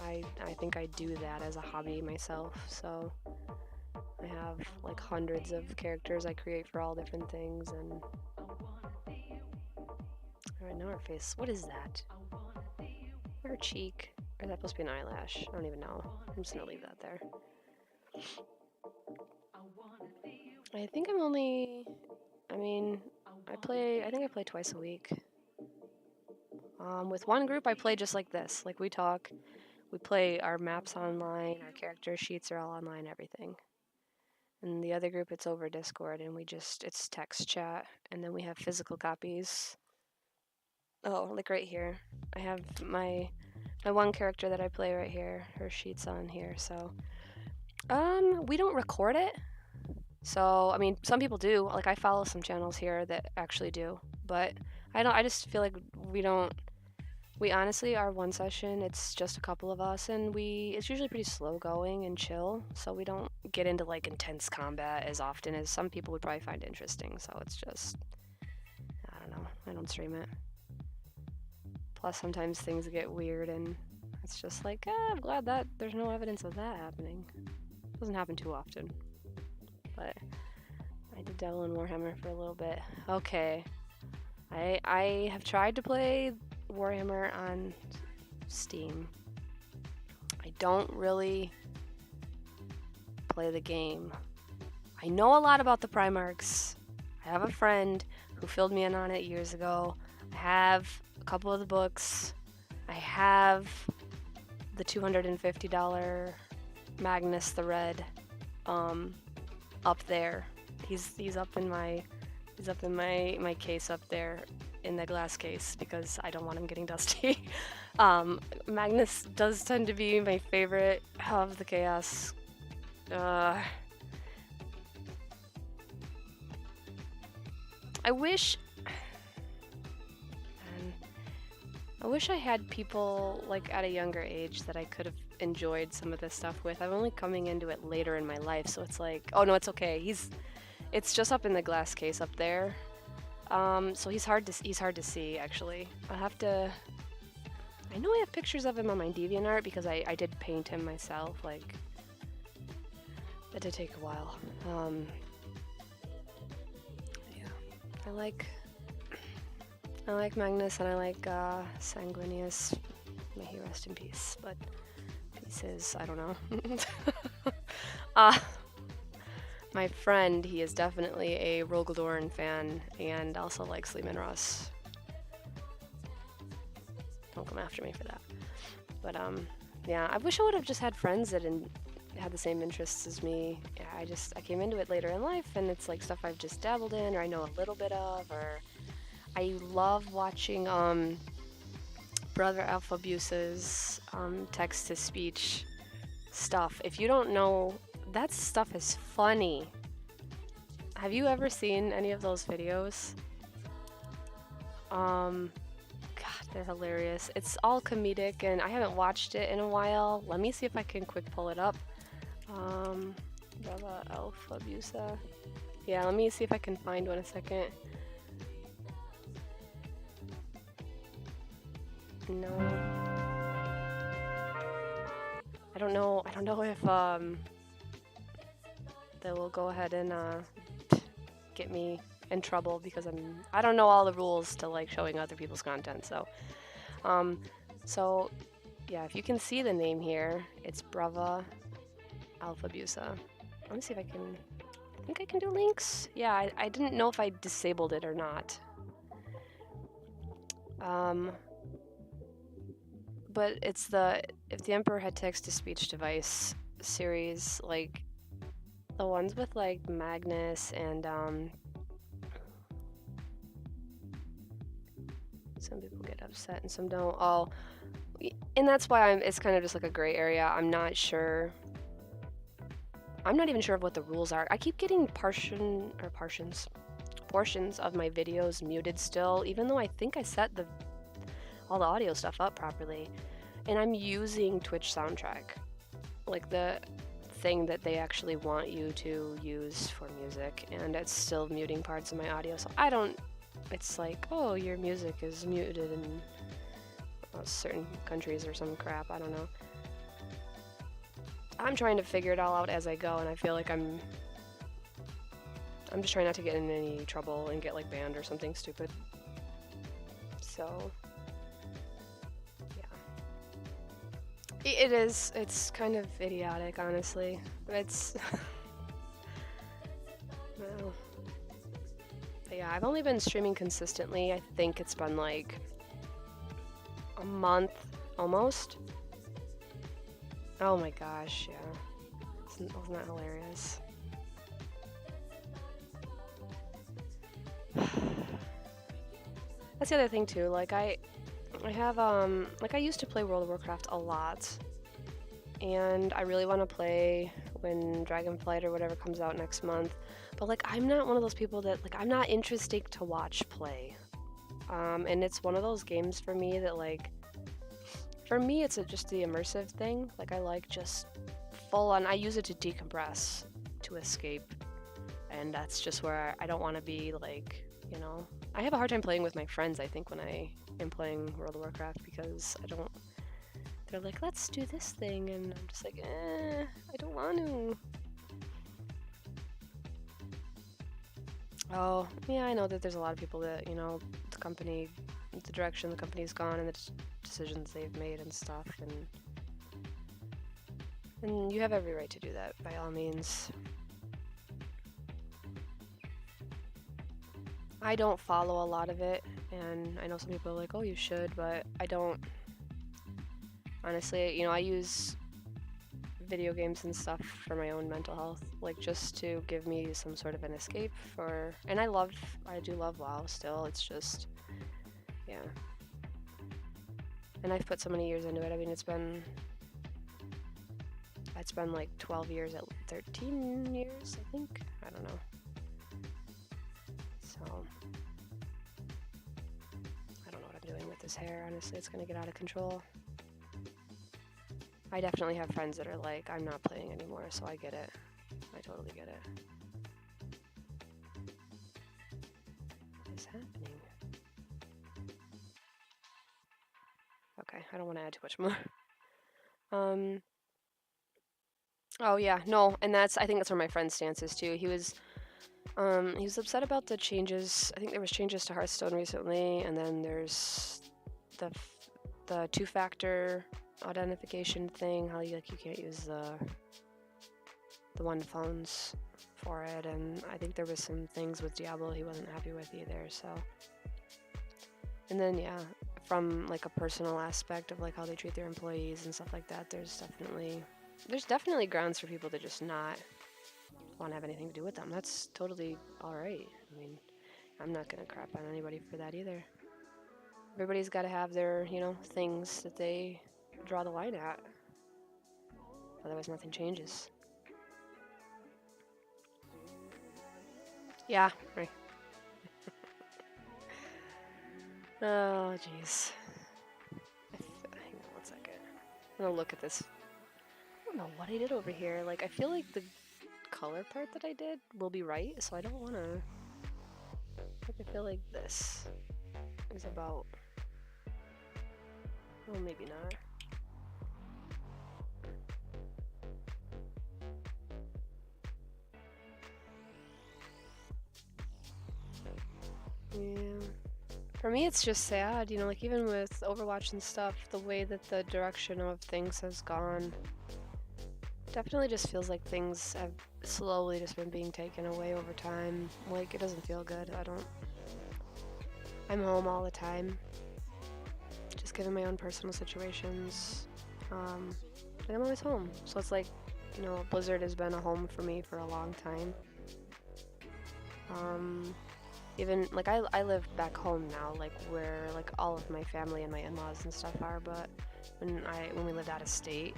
I think I do that as a hobby myself, so I have like hundreds of characters I create for all different things. And alright, now her face, what is that? Her cheek, or is that supposed to be an eyelash? I don't even know. I'm just gonna leave that there. I think I'm only, I think I play twice a week. With one group I play just like this, like we talk, we play our maps online, our character sheets are all online, everything. And the other group, it's over Discord, and it's text chat, and then we have physical copies. Oh, like right here. I have my one character that I play right here, her sheet's on here, so. We don't record it. So, I mean, some people do. Like, I follow some channels here that actually do, but I just feel like we honestly, our one session, it's just a couple of us, and it's usually pretty slow going and chill, so we don't get into like intense combat as often as some people would probably find interesting, so it's just, I don't know, I don't stream it. Plus sometimes things get weird, and it's just like, I'm glad that there's no evidence of that happening. It doesn't happen too often, but I did dabble in Warhammer for a little bit. Okay, I have tried to play Warhammer on Steam. I don't really play the game. I know a lot about the Primarchs. I have a friend who filled me in on it years ago. I have a couple of the books. I have the $250 Magnus the Red up there. He's up in my case up there in the glass case because I don't want him getting dusty. Magnus does tend to be my favorite of the chaos. I wish I had people like at a younger age that I could have enjoyed some of this stuff with. I'm only coming into it later in my life, so it's like, oh no, it's okay. It's just up in the glass case up there. So he's hard to see actually. I know I have pictures of him on my DeviantArt because I did paint him myself. Like, that did take a while. Yeah, I like Magnus, and I like Sanguinius. May he rest in peace. But pieces, I don't know. My friend, he is definitely a Rogaldorn fan, and also likes Leman Russ. Don't come after me for that. But Yeah, I wish I would have just had friends that had the same interests as me. Yeah, I came into it later in life, and it's like stuff I've just dabbled in, or I know a little bit of, or I love watching Brother Alpha Abuse's text-to-speech stuff. If you don't know, that stuff is funny. Have you ever seen any of those videos? God, they're hilarious. It's all comedic, and I haven't watched it in a while. Let me see if I can quick pull it up. Brother Alpha Abusa. Yeah, let me see if I can find one a second. No. I don't know if they will go ahead and get me in trouble because I don't know all the rules to like showing other people's content. So yeah, if you can see the name here, it's Brava Alpha Busa. Let me see if I think I can do links. Yeah, I didn't know if I disabled it or not. But it's If the Emperor Had Text-to-Speech Device series, like the ones with like Magnus and some people get upset and some don't. Oh, and that's why it's kind of just like a gray area. I'm not sure. I'm not even sure of what the rules are. I keep getting portions of my videos muted still, even though I think I set all the audio stuff up properly. And I'm using Twitch Soundtrack, like the thing that they actually want you to use for music, and it's still muting parts of my audio. So it's like, oh, your music is muted in certain countries or some crap. I don't know. I'm trying to figure it all out as I go, and I feel like I'm just trying not to get in any trouble and get like banned or something stupid. So yeah, it's kind of idiotic, honestly. It's well, but yeah, I've only been streaming consistently. I think it's been like a month almost. Oh my gosh, yeah. Wasn't that hilarious? That's the other thing too, like I have like I used to play World of Warcraft a lot, and I really want to play when Dragonflight or whatever comes out next month, but like I'm not one of those people that like I'm not interesting to watch play. And it's one of those games for me that like for me it's just the immersive thing. Like I like just full on, I use it to decompress, to escape, and that's just where I don't want to be like, you know. I have a hard time playing with my friends, I think, when I am playing World of Warcraft, because they're like, let's do this thing, and I'm just like, I don't want to. Oh, yeah, I know that there's a lot of people that, you know, the direction the company's gone and the decisions they've made and stuff, and you have every right to do that, by all means. I don't follow a lot of it, and I know some people are like, oh, you should, but I don't. Honestly, you know, I use video games and stuff for my own mental health, like just to give me some sort of an escape and I do love WoW still, it's just, yeah. And I've put so many years into it. I mean, it's been like 12 years, 13 years, I think. I don't know. So, I don't know what I'm doing with this hair, honestly. It's gonna get out of control. I definitely have friends that are like, I'm not playing anymore, so I get it. I totally get it. What is happening? Okay, I don't want to add too much more. Oh yeah, no, and I think that's where my friend's stance is too. He was upset about the changes. I think there was changes to Hearthstone recently, and then there's the two-factor identification thing, how you can't use the one phones for it, and I think there was some things with Diablo he wasn't happy with either, so. And then yeah, from like a personal aspect of like how they treat their employees and stuff like that, there's definitely grounds for people to just not want to have anything to do with them. That's totally all right. I mean, I'm not gonna crap on anybody for that either. Everybody's got to have their, things that they draw the line at. Otherwise, nothing changes. Yeah, right. Oh, jeez. Hang on one second. I'm gonna look at this. I don't know what I did over here. Like, I feel like the color part that I did will be right, so I don't want to... I feel like this is about... Well, maybe not. Yeah. For me, it's just sad, like even with Overwatch and stuff, the way that the direction of things has gone, definitely just feels like things have slowly just been being taken away over time. Like, it doesn't feel good. I'm home all the time, just given my own personal situations. And I'm always home. So it's like, Blizzard has been a home for me for a long time. Even, like, I live back home now, like, where, like, all of my family and my in-laws and stuff are, but when we lived out of state,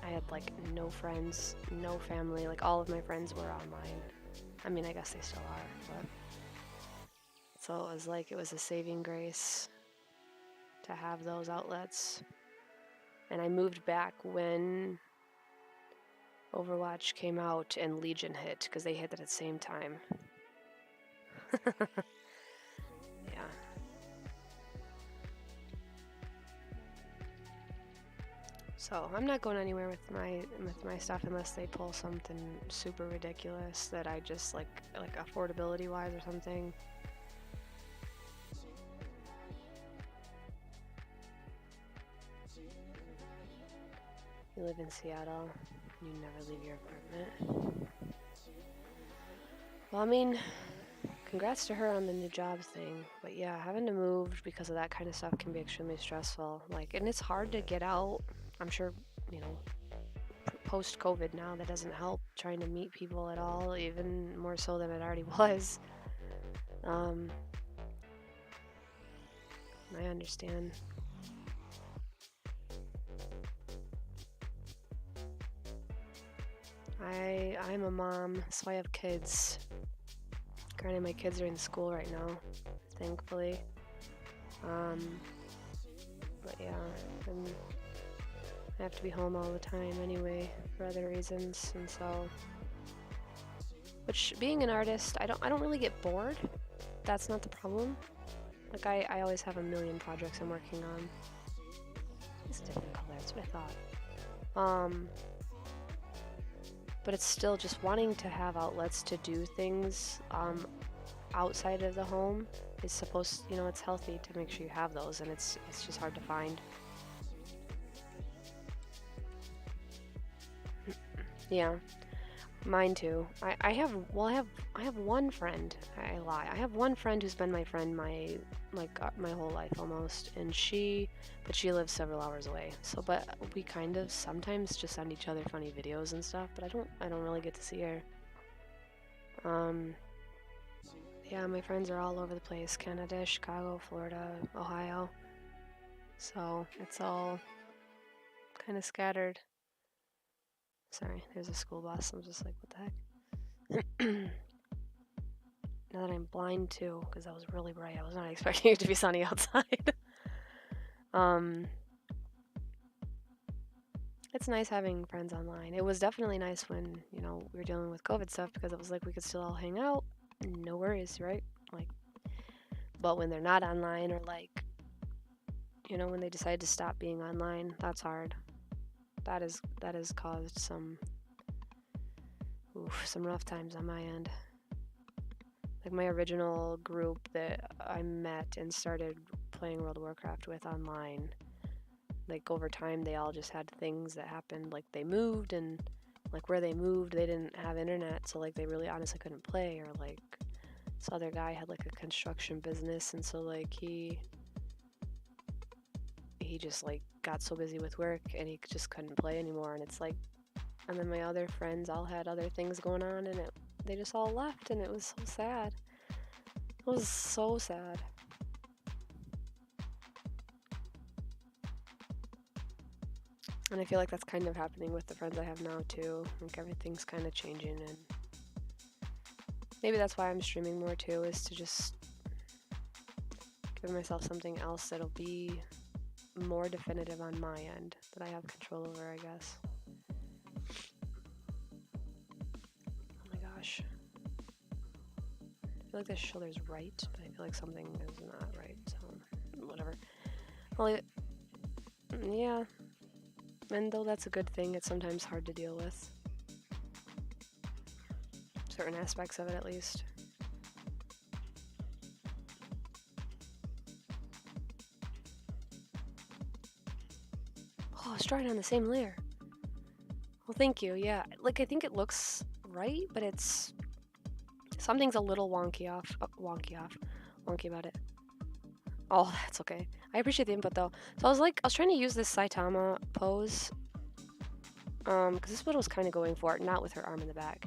I had, like, no friends, no family, like, all of my friends were online. I mean, I guess they still are, but... So it was like, it was a saving grace to have those outlets. And I moved back when Overwatch came out and Legion hit, because they hit at the same time. Yeah. So I'm not going anywhere with my stuff unless they pull something super ridiculous that I just like affordability wise or something. You live in Seattle, you never leave your apartment. Well, I mean, congrats to her on the new job thing, but yeah, having to move because of that kind of stuff can be extremely stressful. Like, and it's hard to get out. I'm sure, post-COVID now, that doesn't help trying to meet people at all, even more so than it already was. I understand. I'm a mom, so I have kids. Granted, my kids are in school right now, thankfully. But yeah, I have to be home all the time anyway, for other reasons, and so... Which, being an artist, I don't really get bored. That's not the problem. Like, I always have a million projects I'm working on. It's a different color, that's what I thought. But it's still just wanting to have outlets to do things outside of the home is supposed, it's healthy to make sure you have those, and it's just hard to find. Yeah, mine too. I have one friend. I lie. I have one friend who's been my friend my whole life almost, and she lives several hours away. So, but we kind of sometimes just send each other funny videos and stuff. But I don't really get to see her. Yeah, my friends are all over the place: Canada, Chicago, Florida, Ohio. So it's all kind of scattered. Sorry, there's a school bus. I'm just like, what the heck? Now that I'm blind too, because that was really bright. I was not expecting it to be sunny outside. It's nice having friends online. It was definitely nice when, we were dealing with COVID stuff, because it was like we could still all hang out. No worries, right? Like, but when they're not online, or like, when they decide to stop being online, that's hard. That has caused some rough times on my end. Like, my original group that I met and started playing World of Warcraft with online, like, over time they all just had things that happened. Like, they moved, and like where they moved they didn't have internet, so like they really honestly couldn't play. Or like, this other guy had like a construction business, and so like he he just like got so busy with work and he just couldn't play anymore. And it's like, and then my other friends all had other things going on, and they just all left, and it was so sad. It was so sad. And I feel like that's kind of happening with the friends I have now too. Like everything's kind of changing, and maybe that's why I'm streaming more too, is to just give myself something else that'll be more definitive on my end, that I have control over, I guess. Oh my gosh. I feel like this shoulder's right, but I feel like something is not right, so whatever. Well, yeah. And though that's a good thing, it's sometimes hard to deal with. Certain aspects of it, at least. Oh, I was drawing on the same layer. Well, thank you, yeah. Like, I think it looks right, but it's... something's a little wonky about it. Oh, that's okay. I appreciate the input, though. So I was trying to use this Saitama pose. Because this is what I was kind of going for, not with her arm in the back,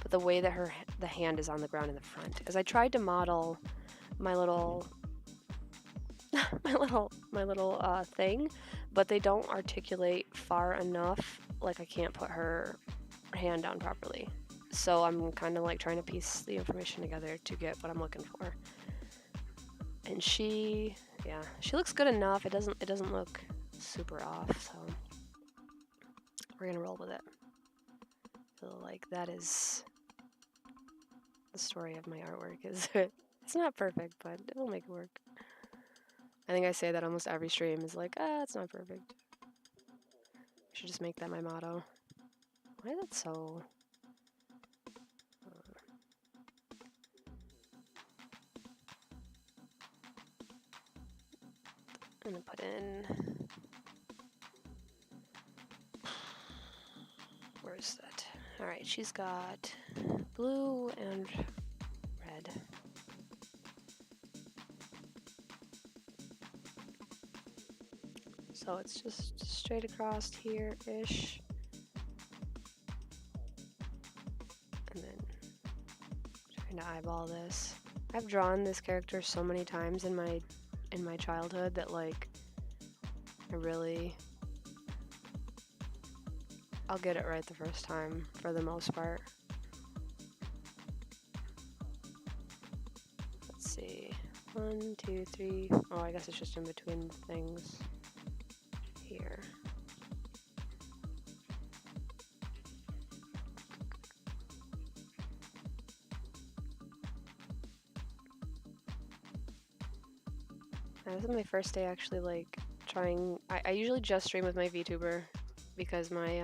but the way that the hand is on the ground in the front. As I tried to model my little my little thing, but they don't articulate far enough. Like I can't put her hand down properly. So I'm kind of like trying to piece the information together to get what I'm looking for. And she looks good enough. It doesn't look super off, so we're gonna roll with it. I feel like that is the story of my artwork. Is it's not perfect, but it will make it work. I think I say that almost every stream is like, it's not perfect. I should just make that my motto. Why is that so... I'm gonna put in... Where's that? Alright, she's got blue and red. So it's just straight across here-ish. And then trying to eyeball this. I've drawn this character so many times in my childhood that like I'll get it right the first time for the most part. Let's see. 1, 2, 3. Oh, I guess it's just in between things here. This is my first day actually like trying. I usually just stream with my VTuber because my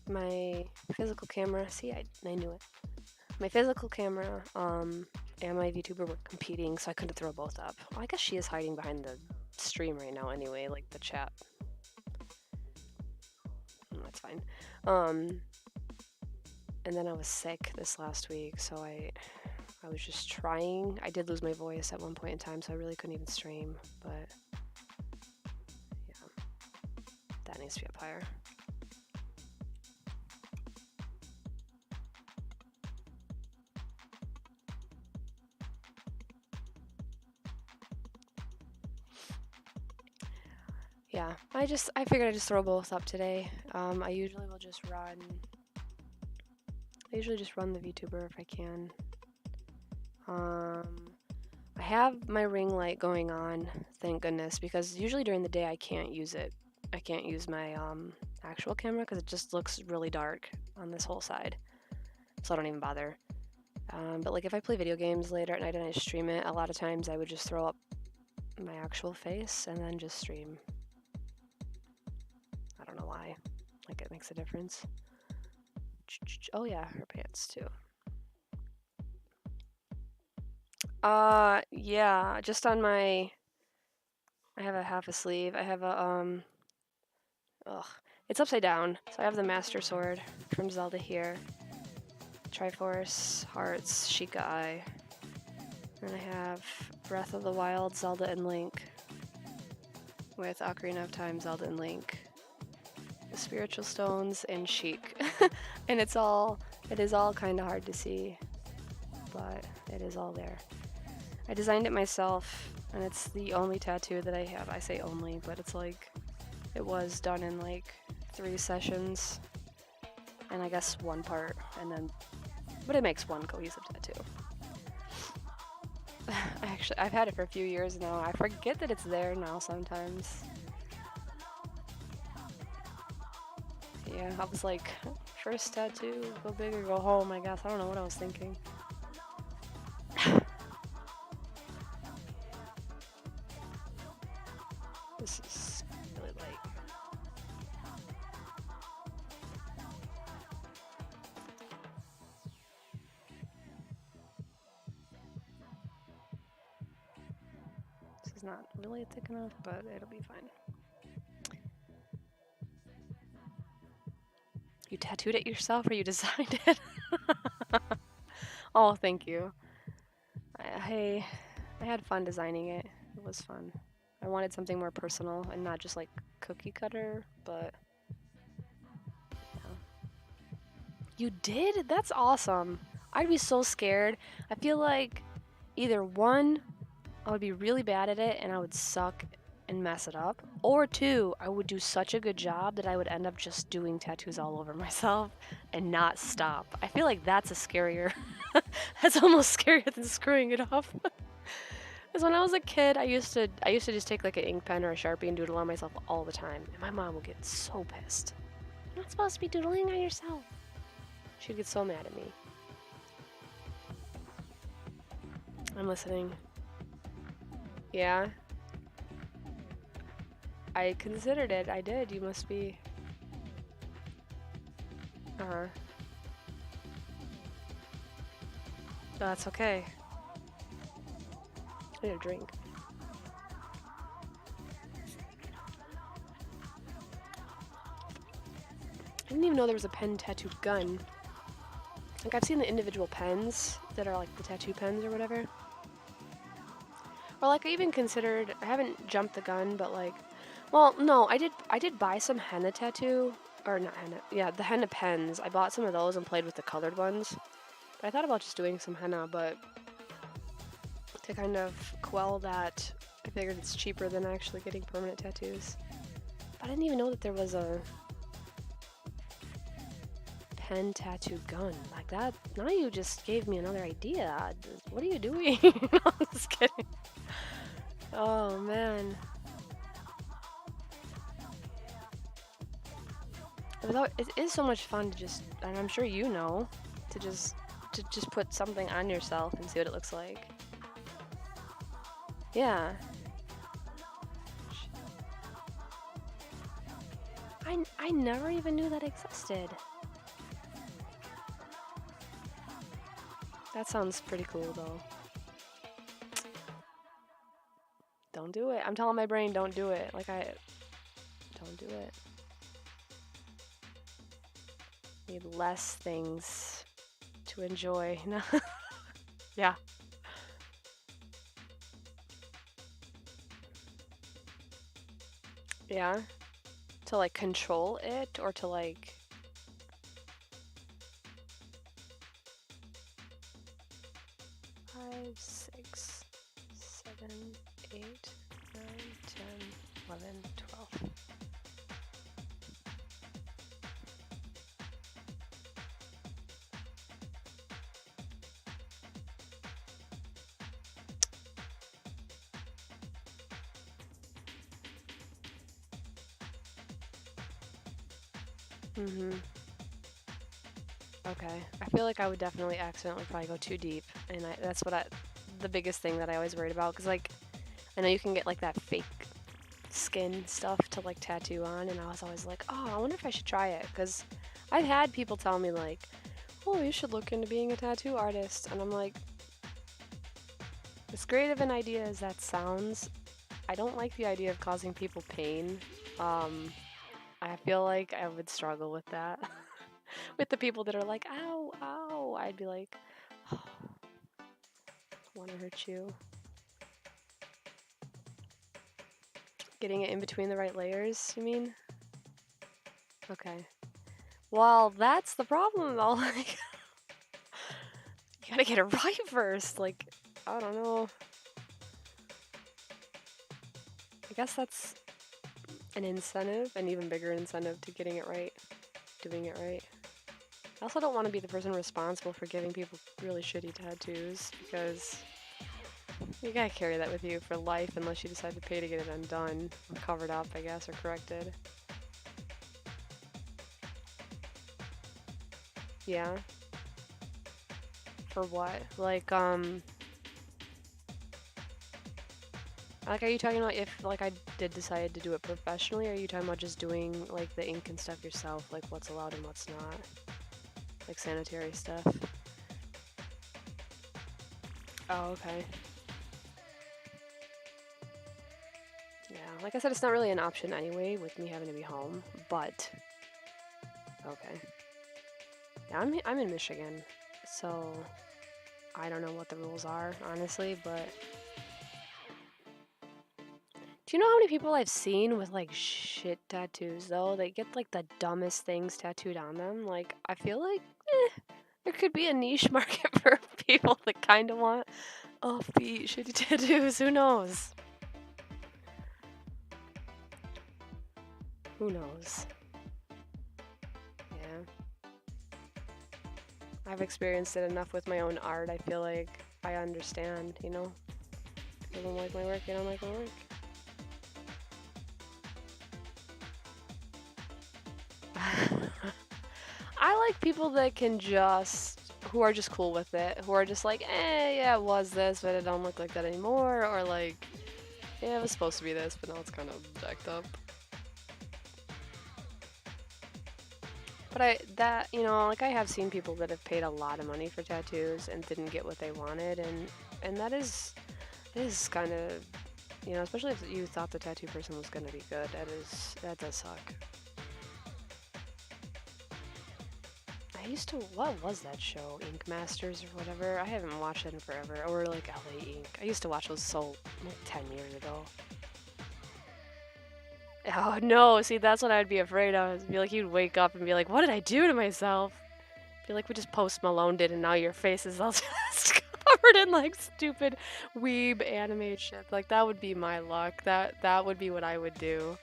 my physical camera, see, I knew it. My physical camera and my VTuber were competing, so I couldn't throw both up. Well, I guess she is hiding behind the stream right now anyway, like the chat. That's fine. And then I was sick this last week, so I was just trying. I did lose my voice at one point in time, so I really couldn't even stream, but yeah, that needs to be up higher. Yeah, I figured I'd just throw both up today. I usually just run the VTuber if I can. I have my ring light going on, thank goodness, because usually during the day I can't use it. I can't use my actual camera because it just looks really dark on this whole side, so I don't even bother. But like if I play video games later at night and I stream it, a lot of times I would just throw up my actual face and then just stream. I don't know why. Like it makes a difference. Oh yeah, her pants too. Yeah, just on my... I have a half a sleeve. I have a, it's upside down. So I have the Master Sword from Zelda here. Triforce, Hearts, Sheikah Eye. And I have Breath of the Wild, Zelda, and Link. With Ocarina of Time, Zelda, and Link. The Spiritual Stones, and Sheik. And it is all kind of hard to see, but it is all there. I designed it myself, and it's the only tattoo that I have. I say only, but it's like, it was done in like 3 sessions, and I guess 1 part, and then, but it makes one cohesive tattoo. Actually, I've had it for a few years now. I forget that it's there now sometimes. Yeah, I was like, first tattoo, go big or go home, I guess. I don't know what I was thinking. This is really light. This is not really thick enough, but it'll be fine. You tattooed it yourself or you designed it? Oh, thank you. I had fun designing it. It was fun. I wanted something more personal and not just like cookie cutter, but yeah. You did? That's awesome. I'd be so scared. I feel like either 1, I would be really bad at it and I would suck and mess it up, or 2, I would do such a good job that I would end up just doing tattoos all over myself and not stop. I feel like that's a scarier. That's almost scarier than screwing it up. Because when I was a kid, I used to just take like an ink pen or a Sharpie and doodle on myself all the time, and my mom would get so pissed. You're not supposed to be doodling on yourself. She'd get so mad at me. I'm listening. Yeah. I considered it. I did. You must be. Uh-huh. No, that's okay. I need a drink. I didn't even know there was a pen tattooed gun. Like, I've seen the individual pens that are like the tattoo pens or whatever. Or like, I even considered, I haven't jumped the gun, but like, well, no, I did buy some henna tattoo, or not henna, yeah, the henna pens. I bought some of those and played with the colored ones. But I thought about just doing some henna, but to kind of quell that, I figured it's cheaper than actually getting permanent tattoos. But I didn't even know that there was a pen tattoo gun like that. Now you just gave me another idea. What are you doing? No, I'm just kidding. Oh man. It is so much fun to just, and I'm sure you know, to just put something on yourself and see what it looks like. Yeah. I never even knew that existed. That sounds pretty cool though. Don't do it. I'm telling my brain, don't do it. Like, don't do it. Need less things to enjoy. Yeah. Yeah. To like control it, or to like 5, 6, 7, 8, 9, 10, 11, 12. Mm-hmm. Okay. I feel like I would definitely accidentally probably go too deep, and that's the biggest thing that I always worried about, because like, I know you can get like that fake skin stuff to like tattoo on, and I was always like, oh, I wonder if I should try it, because I've had people tell me like, oh, you should look into being a tattoo artist, and I'm like, as great of an idea as that sounds, I don't like the idea of causing people pain. I feel like I would struggle with that. With the people that are like, ow, ow, I'd be like, oh, I want to hurt you. Getting it in between the right layers, you mean? Okay. Well, that's the problem though. Like, you gotta get it right first. Like, I don't know. I guess that's an incentive, an even bigger incentive to getting it right, doing it right. I also don't want to be the person responsible for giving people really shitty tattoos because you gotta carry that with you for life unless you decide to pay to get it undone or covered up, I guess, or corrected. Yeah. For what? Like, are you talking about if, like, I did decide to do it professionally, or are you talking about just doing, like, the ink and stuff yourself, like what's allowed and what's not? Like sanitary stuff? Oh, okay. Yeah, like I said, it's not really an option anyway with me having to be home, but okay. Yeah, I'm in Michigan, so I don't know what the rules are, honestly, but do you know how many people I've seen with like shit tattoos though? They get like the dumbest things tattooed on them. Like I feel like there could be a niche market for people that kind of want offbeat shitty tattoos. Who knows? Who knows? Yeah. I've experienced it enough with my own art. I feel like I understand, you know? If you don't like my work, you don't like my work. I like people that can who are just cool with it, who are just like, yeah, it was this, but it don't look like that anymore, or like, yeah, it was supposed to be this, but now it's kind of jacked up. But like I have seen people that have paid a lot of money for tattoos and didn't get what they wanted, and that is kind of, especially if you thought the tattoo person was gonna be good, that does suck. What was that show? Ink Masters or whatever? I haven't watched it in forever. Or like LA Ink. I used to watch those like 10 years ago. Oh no, see that's what I'd be afraid of. It'd be like you'd wake up and be like, what did I do to myself? Be like we just Post Malone did and now your face is all just covered in like stupid weeb anime shit. Like that would be my luck. That would be what I would do.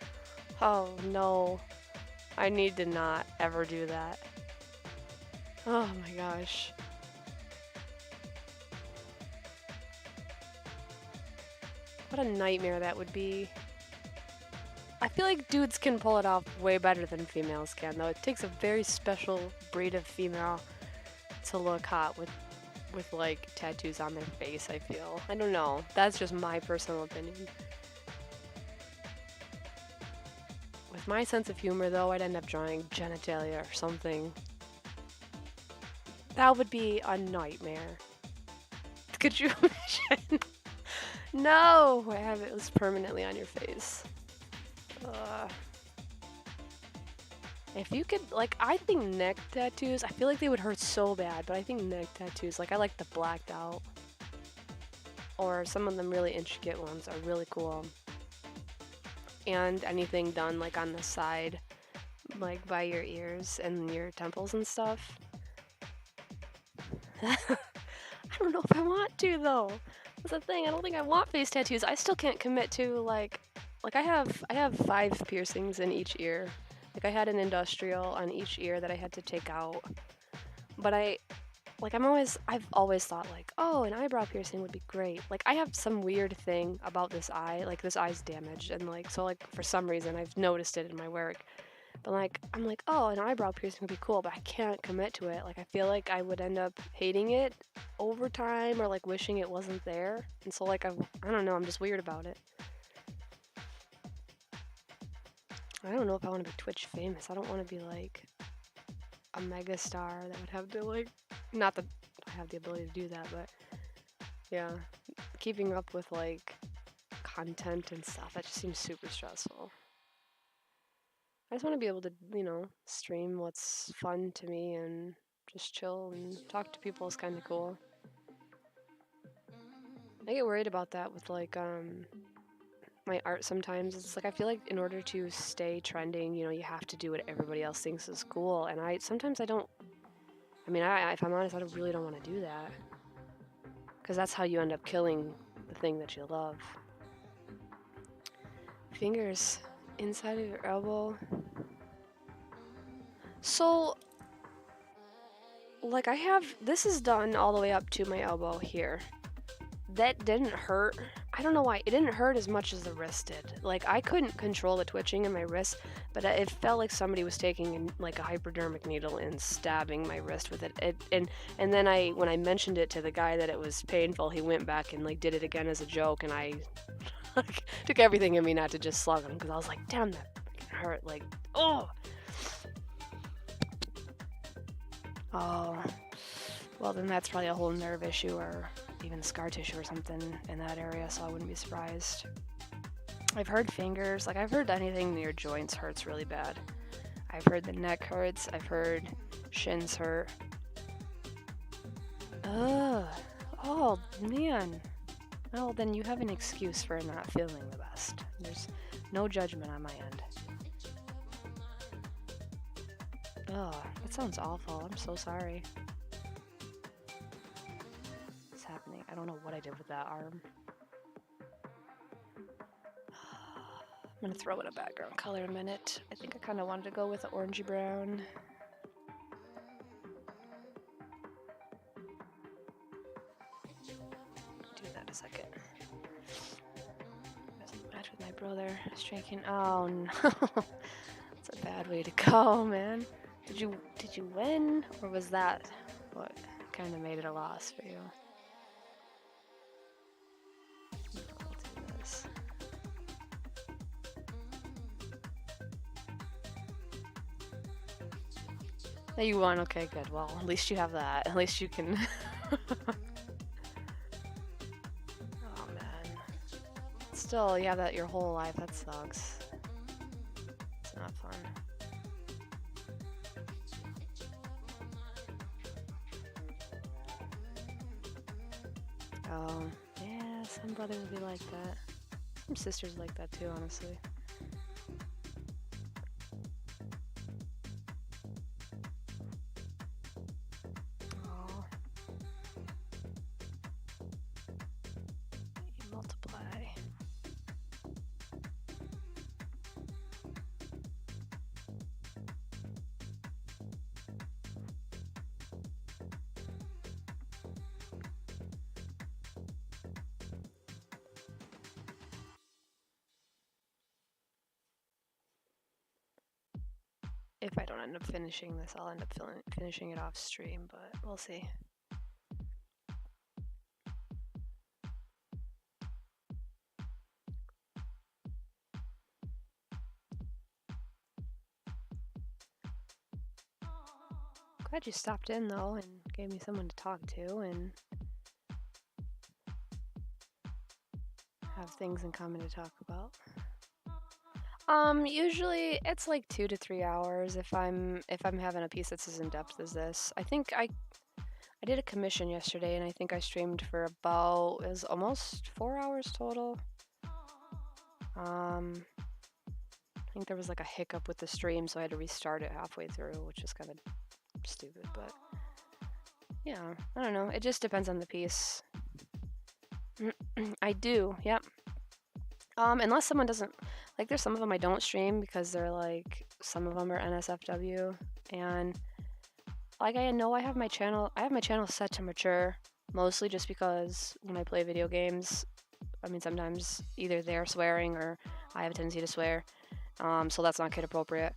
Oh no. I need to not ever do that. Oh my gosh. What a nightmare that would be. I feel like dudes can pull it off way better than females can, though. It takes a very special breed of female to look hot with like tattoos on their face, I feel. I don't know. That's just my personal opinion. With my sense of humor, though, I'd end up drawing genitalia or something. That would be a nightmare. Could you imagine? No! I have it was permanently on your face. If you could, like, I think neck tattoos, I feel like they would hurt so bad, but I think neck tattoos, like, I like the blacked out. Or some of them really intricate ones are really cool. And anything done, like, on the side, like, by your ears and your temples and stuff. I don't know if I want to, though. That's the thing, I don't think I want face tattoos. I still can't commit to, like I have 5 piercings in each ear. Like I had an industrial on each ear that I had to take out. But I've always thought like, oh, an eyebrow piercing would be great. Like I have some weird thing about this eye, like this eye's damaged and like so like for some reason I've noticed it in my work. But like I'm like, oh, an eyebrow piercing would be cool, but I can't commit to it. Like I feel like I would end up hating it over time or like wishing it wasn't there. And so like I don't know, I'm just weird about it. I don't know if I want to be Twitch famous. I don't want to be like a mega star that would have to like, not that I have the ability to do that, but yeah, keeping up with like content and stuff, that just seems super stressful. I just want to be able to, stream what's fun to me and just chill and talk to people is kind of cool. I get worried about that with like, my art sometimes. It's like I feel like in order to stay trending, you know, you have to do what everybody else thinks is cool. And sometimes I don't. I mean, if I'm honest, I really don't want to do that. Because that's how you end up killing the thing that you love. Fingers inside of your elbow. So, like this is done all the way up to my elbow here. That didn't hurt. I don't know why. It didn't hurt as much as the wrist did. Like, I couldn't control the twitching in my wrist, but it felt like somebody was taking like a hypodermic needle and stabbing my wrist with it. And then when I mentioned it to the guy that it was painful, he went back and like did it again as a joke, and I like, took everything in me not to just slug him, because I was like, damn, that freaking hurt. Like, oh. Oh. Well, then that's probably a whole nerve issue or even scar tissue or something in that area, so I wouldn't be surprised. I've heard fingers, like I've heard anything near joints hurts really bad. I've heard the neck hurts, I've heard shins hurt. Ugh. Oh, man. Well, then you have an excuse for not feeling the best. There's no judgment on my end. Ugh, that sounds awful. I'm so sorry. Happening. I don't know what I did with that arm. I'm gonna throw in a background color in a minute. I think I kind of wanted to go with the orangey brown. Do that in a second. Doesn't match with my brother striking. Oh no, that's a bad way to go, man. Did you win, or was that what kind of made it a loss for you? Oh, you won. Okay, good. Well, at least you have that. At least you can. Oh man. Still, you have that your whole life. That sucks. It's not fun. Oh, yeah. Some brothers will be like that. Some sisters like that too, honestly. If I don't end up finishing this, I'll end up finishing it off stream, but we'll see. Glad you stopped in though and gave me someone to talk to and have things in common to talk about. Usually it's like 2 to 3 hours if I'm having a piece that's as in depth as this. I think I did a commission yesterday and I think I streamed for about, it was almost 4 hours total. I think there was like a hiccup with the stream, so I had to restart it halfway through, which is kind of stupid, but yeah, I don't know. It just depends on the piece. I do, yep. Unless someone doesn't, like there's some of them I don't stream because they're like, some of them are NSFW, and like I know I have my channel set to mature, mostly just because when I play video games, I mean sometimes either they're swearing or I have a tendency to swear, so that's not kid appropriate.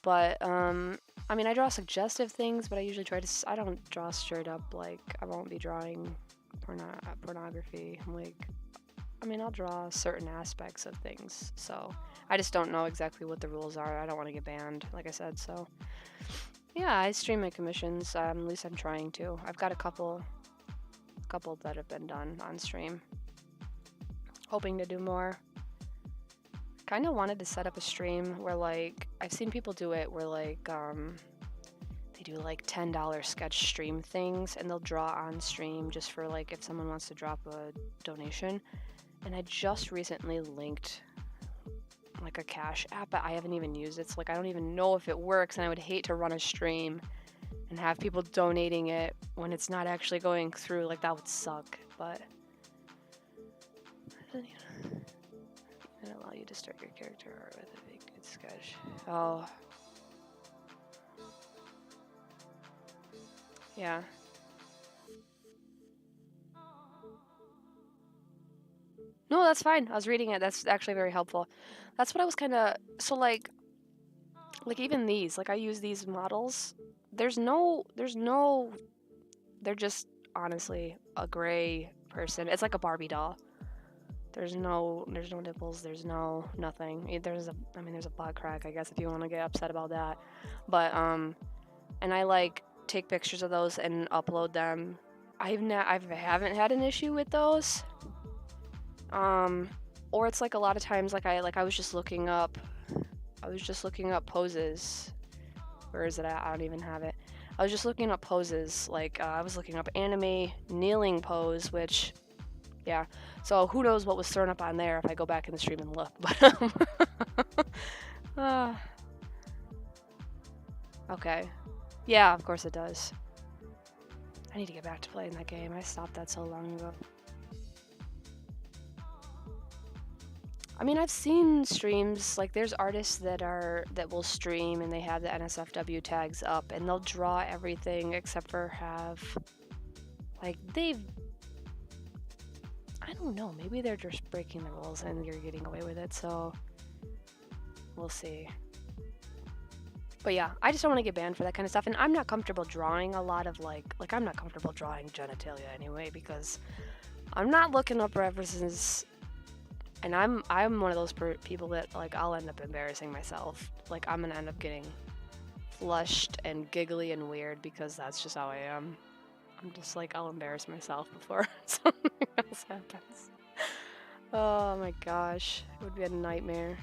But I mean I draw suggestive things, but I usually I don't draw straight up, like I won't be drawing pornography, like I mean, I'll draw certain aspects of things, so I just don't know exactly what the rules are. I don't want to get banned, like I said, so yeah, I stream my commissions, at least I'm trying to. I've got a couple that have been done on stream. Hoping to do more. Kind of wanted to set up a stream where, like, I've seen people do it where, like, they do, like, $10 sketch stream things, and they'll draw on stream just for, like, if someone wants to drop a donation. And I just recently linked like a cash app, but I haven't even used it. So like I don't even know if it works, and I would hate to run a stream and have people donating it when it's not actually going through. Like that would suck. But it doesn't even allow you to start your character art with a good sketch. Oh. Yeah. No, that's fine. I was reading it. That's actually very helpful. That's what I was kind of... So, like even these. Like, I use these models. There's no... They're just, honestly, a gray person. It's like a Barbie doll. There's no nipples. There's no... Nothing. There's a butt crack, I guess, if you want to get upset about that. But, and I, like, take pictures of those and upload them. I haven't had an issue with those. Or it's like a lot of times, like I was just looking up poses. Where is it at? I don't even have it. I was just looking up poses, like, I was looking up anime kneeling pose, which, yeah. So who knows what was thrown up on there if I go back in the stream and look, but, okay. Yeah, of course it does. I need to get back to playing that game. I stopped that so long ago. I mean, I've seen streams, like there's artists that will stream and they have the NSFW tags up and they'll draw everything except for have, like, I don't know, maybe they're just breaking the rules and you're getting away with it, so we'll see. But yeah, I just don't want to get banned for that kind of stuff, and I'm not comfortable drawing a lot of, like I'm not comfortable drawing genitalia anyway, because I'm not looking up references. And I'm one of those people that, like, I'll end up embarrassing myself. Like, I'm gonna end up getting flushed and giggly and weird because that's just how I am. I'm just like, I'll embarrass myself before something else happens. Oh my gosh, it would be a nightmare.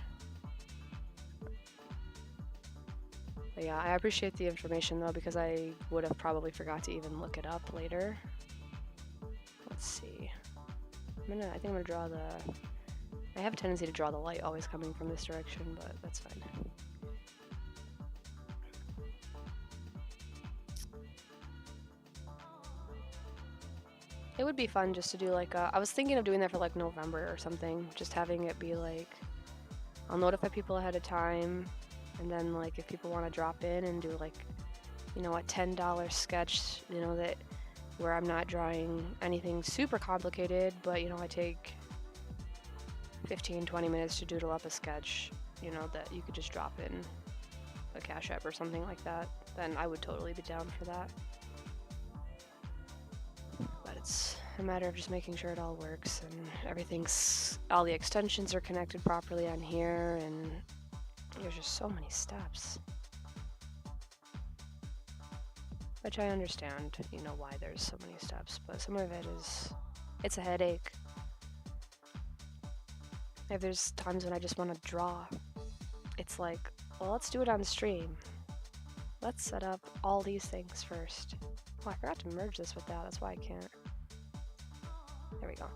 But yeah, I appreciate the information though, because I would have probably forgot to even look it up later. Let's see. I think I'm gonna draw the... I have a tendency to draw the light always coming from this direction, but that's fine. It would be fun just to do like I was thinking of doing that for like November or something, just having it be like, I'll notify people ahead of time, and then like if people want to drop in and do like, you know, a $10 sketch, you know, that where I'm not drawing anything super complicated, but you know, I take 15-20 minutes to doodle up a sketch, you know, that you could just drop in a Cash App or something like that, then I would totally be down for that. But it's a matter of just making sure it all works and all the extensions are connected properly on here, and there's just so many steps. Which I understand, you know, why there's so many steps, but some of it it's a headache. If there's times when I just want to draw, it's like, well, let's do it on stream. Let's set up all these things first. Oh, I forgot to merge this with that. That's why I can't. There we go.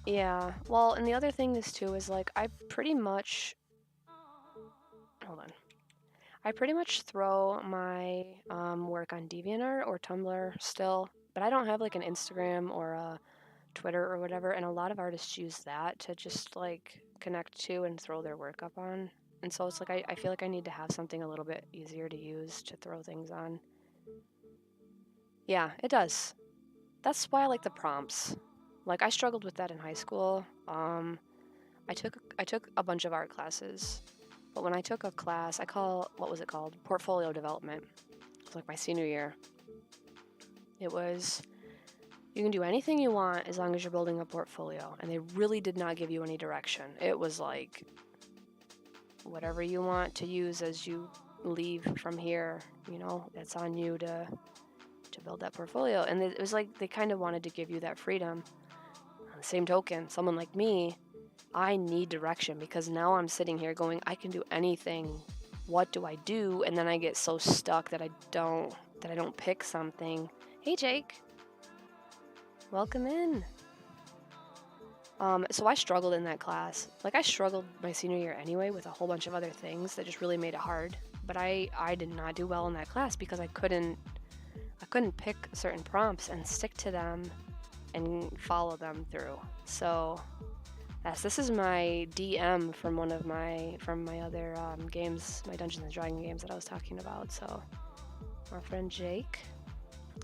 Yeah, well, and the other thing is too is like I pretty much throw my work on DeviantArt or Tumblr still, but I don't have like an Instagram or a Twitter or whatever, and a lot of artists use that to just like connect to and throw their work up on. And so it's like I feel like I need to have something a little bit easier to use to throw things on. Yeah, it does. That's why I like the prompts. Like I struggled with that in high school. I took a bunch of art classes, but when I took a class, what was it called? Portfolio development. It was like my senior year. It was, you can do anything you want as long as you're building a portfolio, and they really did not give you any direction. It was like, whatever you want to use as you leave from here, you know, it's on you to build that portfolio. And it was like they kind of wanted to give you that freedom. On the same token, someone like me, I need direction, because now I'm sitting here going, I can do anything. What do I do? And then I get so stuck that I don't pick something. Hey, Jake. Welcome in. So I struggled in that class. Like, I struggled my senior year anyway with a whole bunch of other things that just really made it hard. But I did not do well in that class because I couldn't pick certain prompts and stick to them and follow them through. So yes, this is my DM from my other games, my Dungeons and Dragons games that I was talking about. So our friend Jake,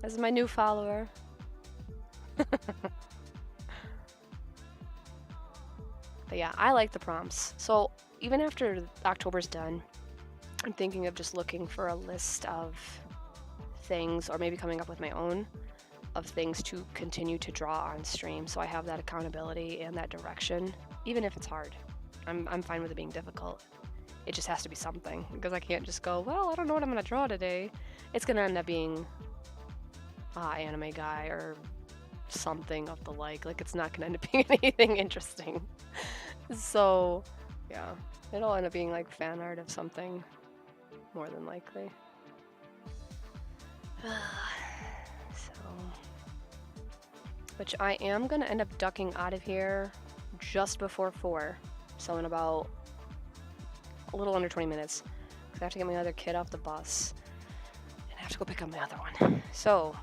this is my new follower. But yeah, I like the prompts. So even after October's done, I'm thinking of just looking for a list of things, or maybe coming up with my own of things to continue to draw on stream, so I have that accountability and that direction, even if it's hard. I'm fine with it being difficult. It just has to be something, because I can't just go, well, I don't know what I'm gonna draw today. It's gonna end up being anime guy or something of the like it's not gonna end up being anything interesting. So yeah, it'll end up being like fan art of something, more than likely. Which I am gonna end up ducking out of here just before 4, so in about a little under 20 minutes, because I have to get my other kid off the bus and I have to go pick up my other one. So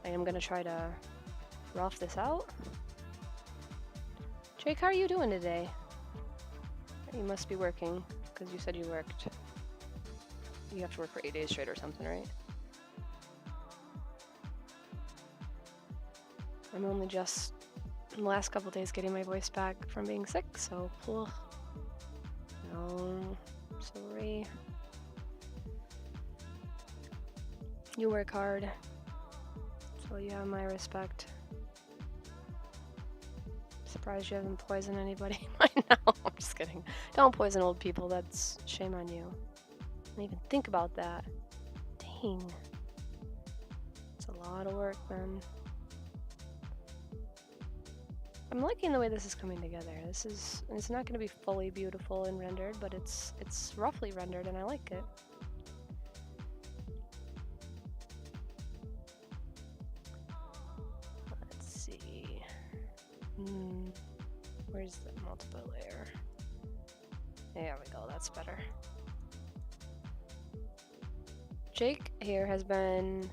I am gonna try to rough this out. Jake, how are you doing today? You must be working, because you said you worked. You have to work for 8 days straight or something, right? I'm only just, in the last couple days, getting my voice back from being sick, so, ugh. No, sorry. You work hard, so you have my respect. Surprised you haven't poisoned anybody by now. I'm just kidding. Don't poison old people, that's shame on you. Don't even think about that. Dang. It's a lot of work, man. I'm liking the way this is coming together. It's not going to be fully beautiful and rendered, but it's roughly rendered and I like it. Let's see. Where's the multiple layer? There we go, that's better. Jake here has been...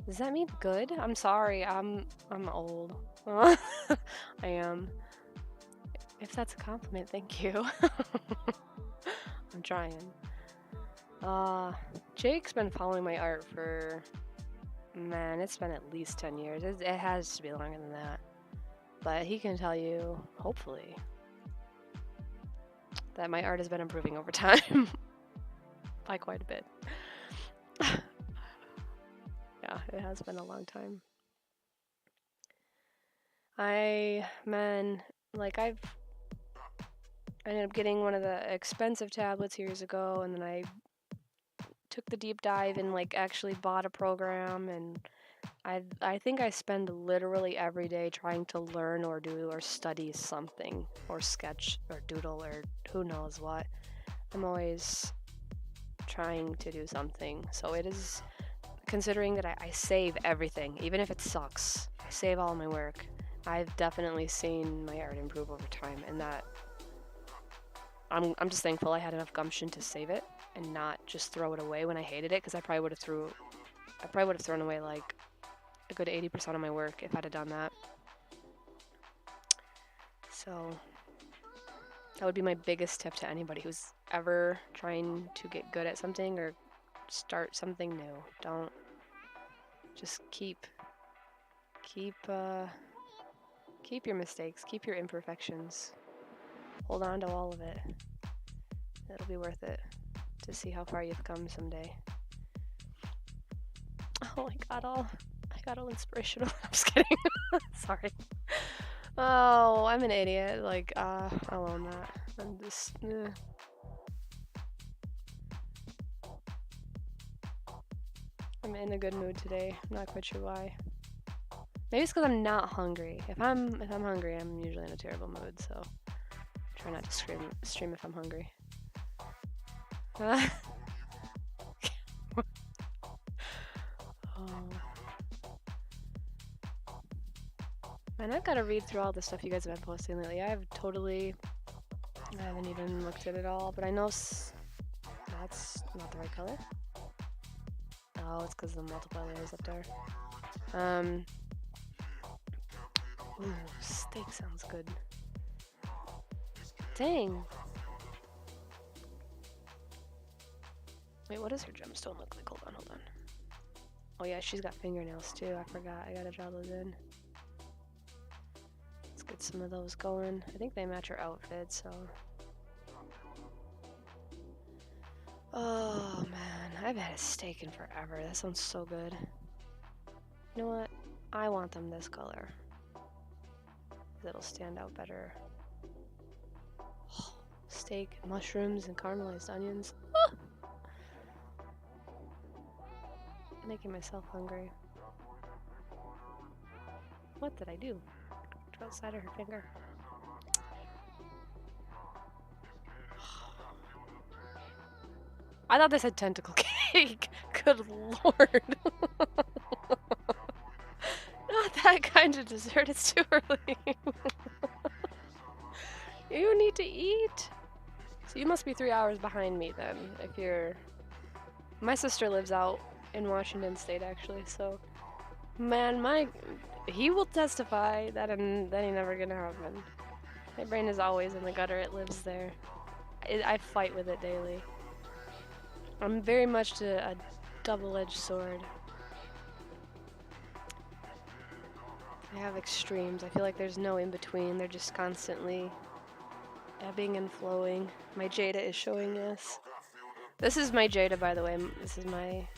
Does that mean good? I'm sorry, I'm old. I am. If that's a compliment, thank you. I'm trying. Jake's been following my art for... Man, it's been at least 10 years. It has to be longer than that. But he can tell you, hopefully, that my art has been improving over time. By quite a bit. Yeah, it has been a long time. I ended up getting one of the expensive tablets years ago, and then I took the deep dive and actually bought a program, and I think I spend literally every day trying to learn or do or study something, or sketch or doodle or who knows what. I'm always trying to do something, so it is, considering that I save everything, even if it sucks. I save all my work. I've definitely seen my art improve over time, and that I'm just thankful I had enough gumption to save it and not just throw it away when I hated it, because I probably would have thrown away like a good 80% of my work if I'd have done that. So that would be my biggest tip to anybody who's ever trying to get good at something or start something new. Don't just keep your mistakes, keep your imperfections. Hold on to all of it. It'll be worth it to see how far you've come someday. Oh, I got all inspirational. I'm just kidding. Sorry. Oh, I'm an idiot. I'll own that. I'm just... I'm in a good mood today. I'm not quite sure why. Maybe it's because I'm not hungry. If I'm hungry, I'm usually in a terrible mood, so try not to stream if I'm hungry. Oh. And I've got to read through all the stuff you guys have been posting lately. I haven't even looked at it all, but I know that's not the right color. Oh, it's because of the multiple layers up there. Ooh, steak sounds good. Dang. Wait, what does her gemstone look like? Hold on. Oh yeah, she's got fingernails too. I forgot. I gotta draw those in. Let's get some of those going. I think they match her outfit, so. Oh man, I've had a steak in forever. That sounds so good. You know what? I want them this color. It'll stand out better. Steak, mushrooms, and caramelized onions. Ah! Making myself hungry. What did I do? To outside of her finger. I thought this had tentacle cake. Good lord. Not that kind of dessert. It's too early. You need to eat. So you must be 3 hours behind me then. If you're... My sister lives out in Washington State actually, so... Man, he will testify that ain't never gonna happen. My brain is always in the gutter. It lives there. I fight with it daily. I'm very much a double-edged sword. I have extremes. I feel like there's no in-between. They're just constantly ebbing and flowing. My Jada is showing this. This is my Jada, by the way. This is my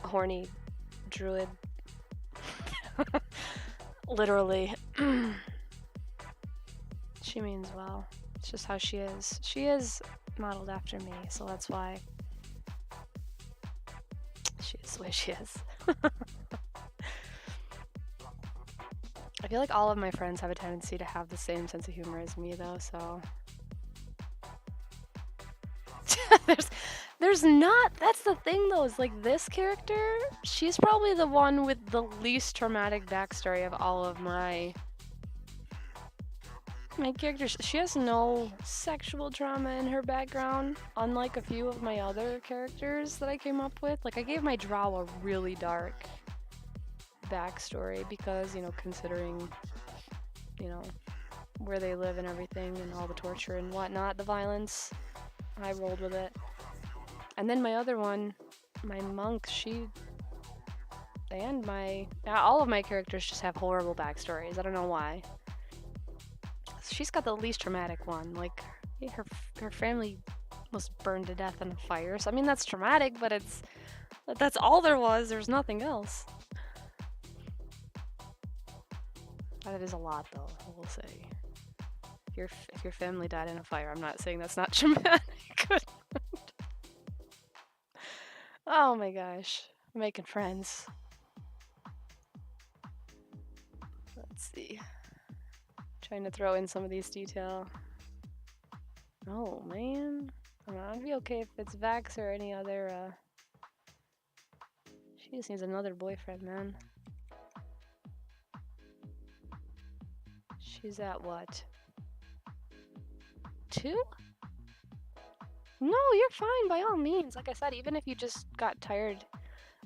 horny druid. Literally. She means well. It's just how she is. She is modeled after me, so that's why she is the way she is. I feel like all of my friends have a tendency to have the same sense of humor as me, though, so... There's not... That's the thing, though, is, like, this character, she's probably the one with the least traumatic backstory of all of my characters. She has no sexual trauma in her background, unlike a few of my other characters that I came up with. Like, I gave my drow a really dark backstory because, you know, considering, you know, where they live and everything and all the torture and whatnot, the violence, I rolled with it. And then my other one, my monk, all of my characters just have horrible backstories. I don't know why. She's got the least traumatic one. Like, her family was burned to death in a fire. So, I mean, that's traumatic, but that's all there was. There's nothing else. That is a lot, though, I will say. If your family died in a fire, I'm not saying that's not traumatic. Oh my gosh. I'm making friends. Let's see. Trying to throw in some of these detail. Oh man. I'd be okay if it's Vax or any other, She just needs another boyfriend, man. She's at what? 2? No, you're fine by all means. Like I said, even if you just got tired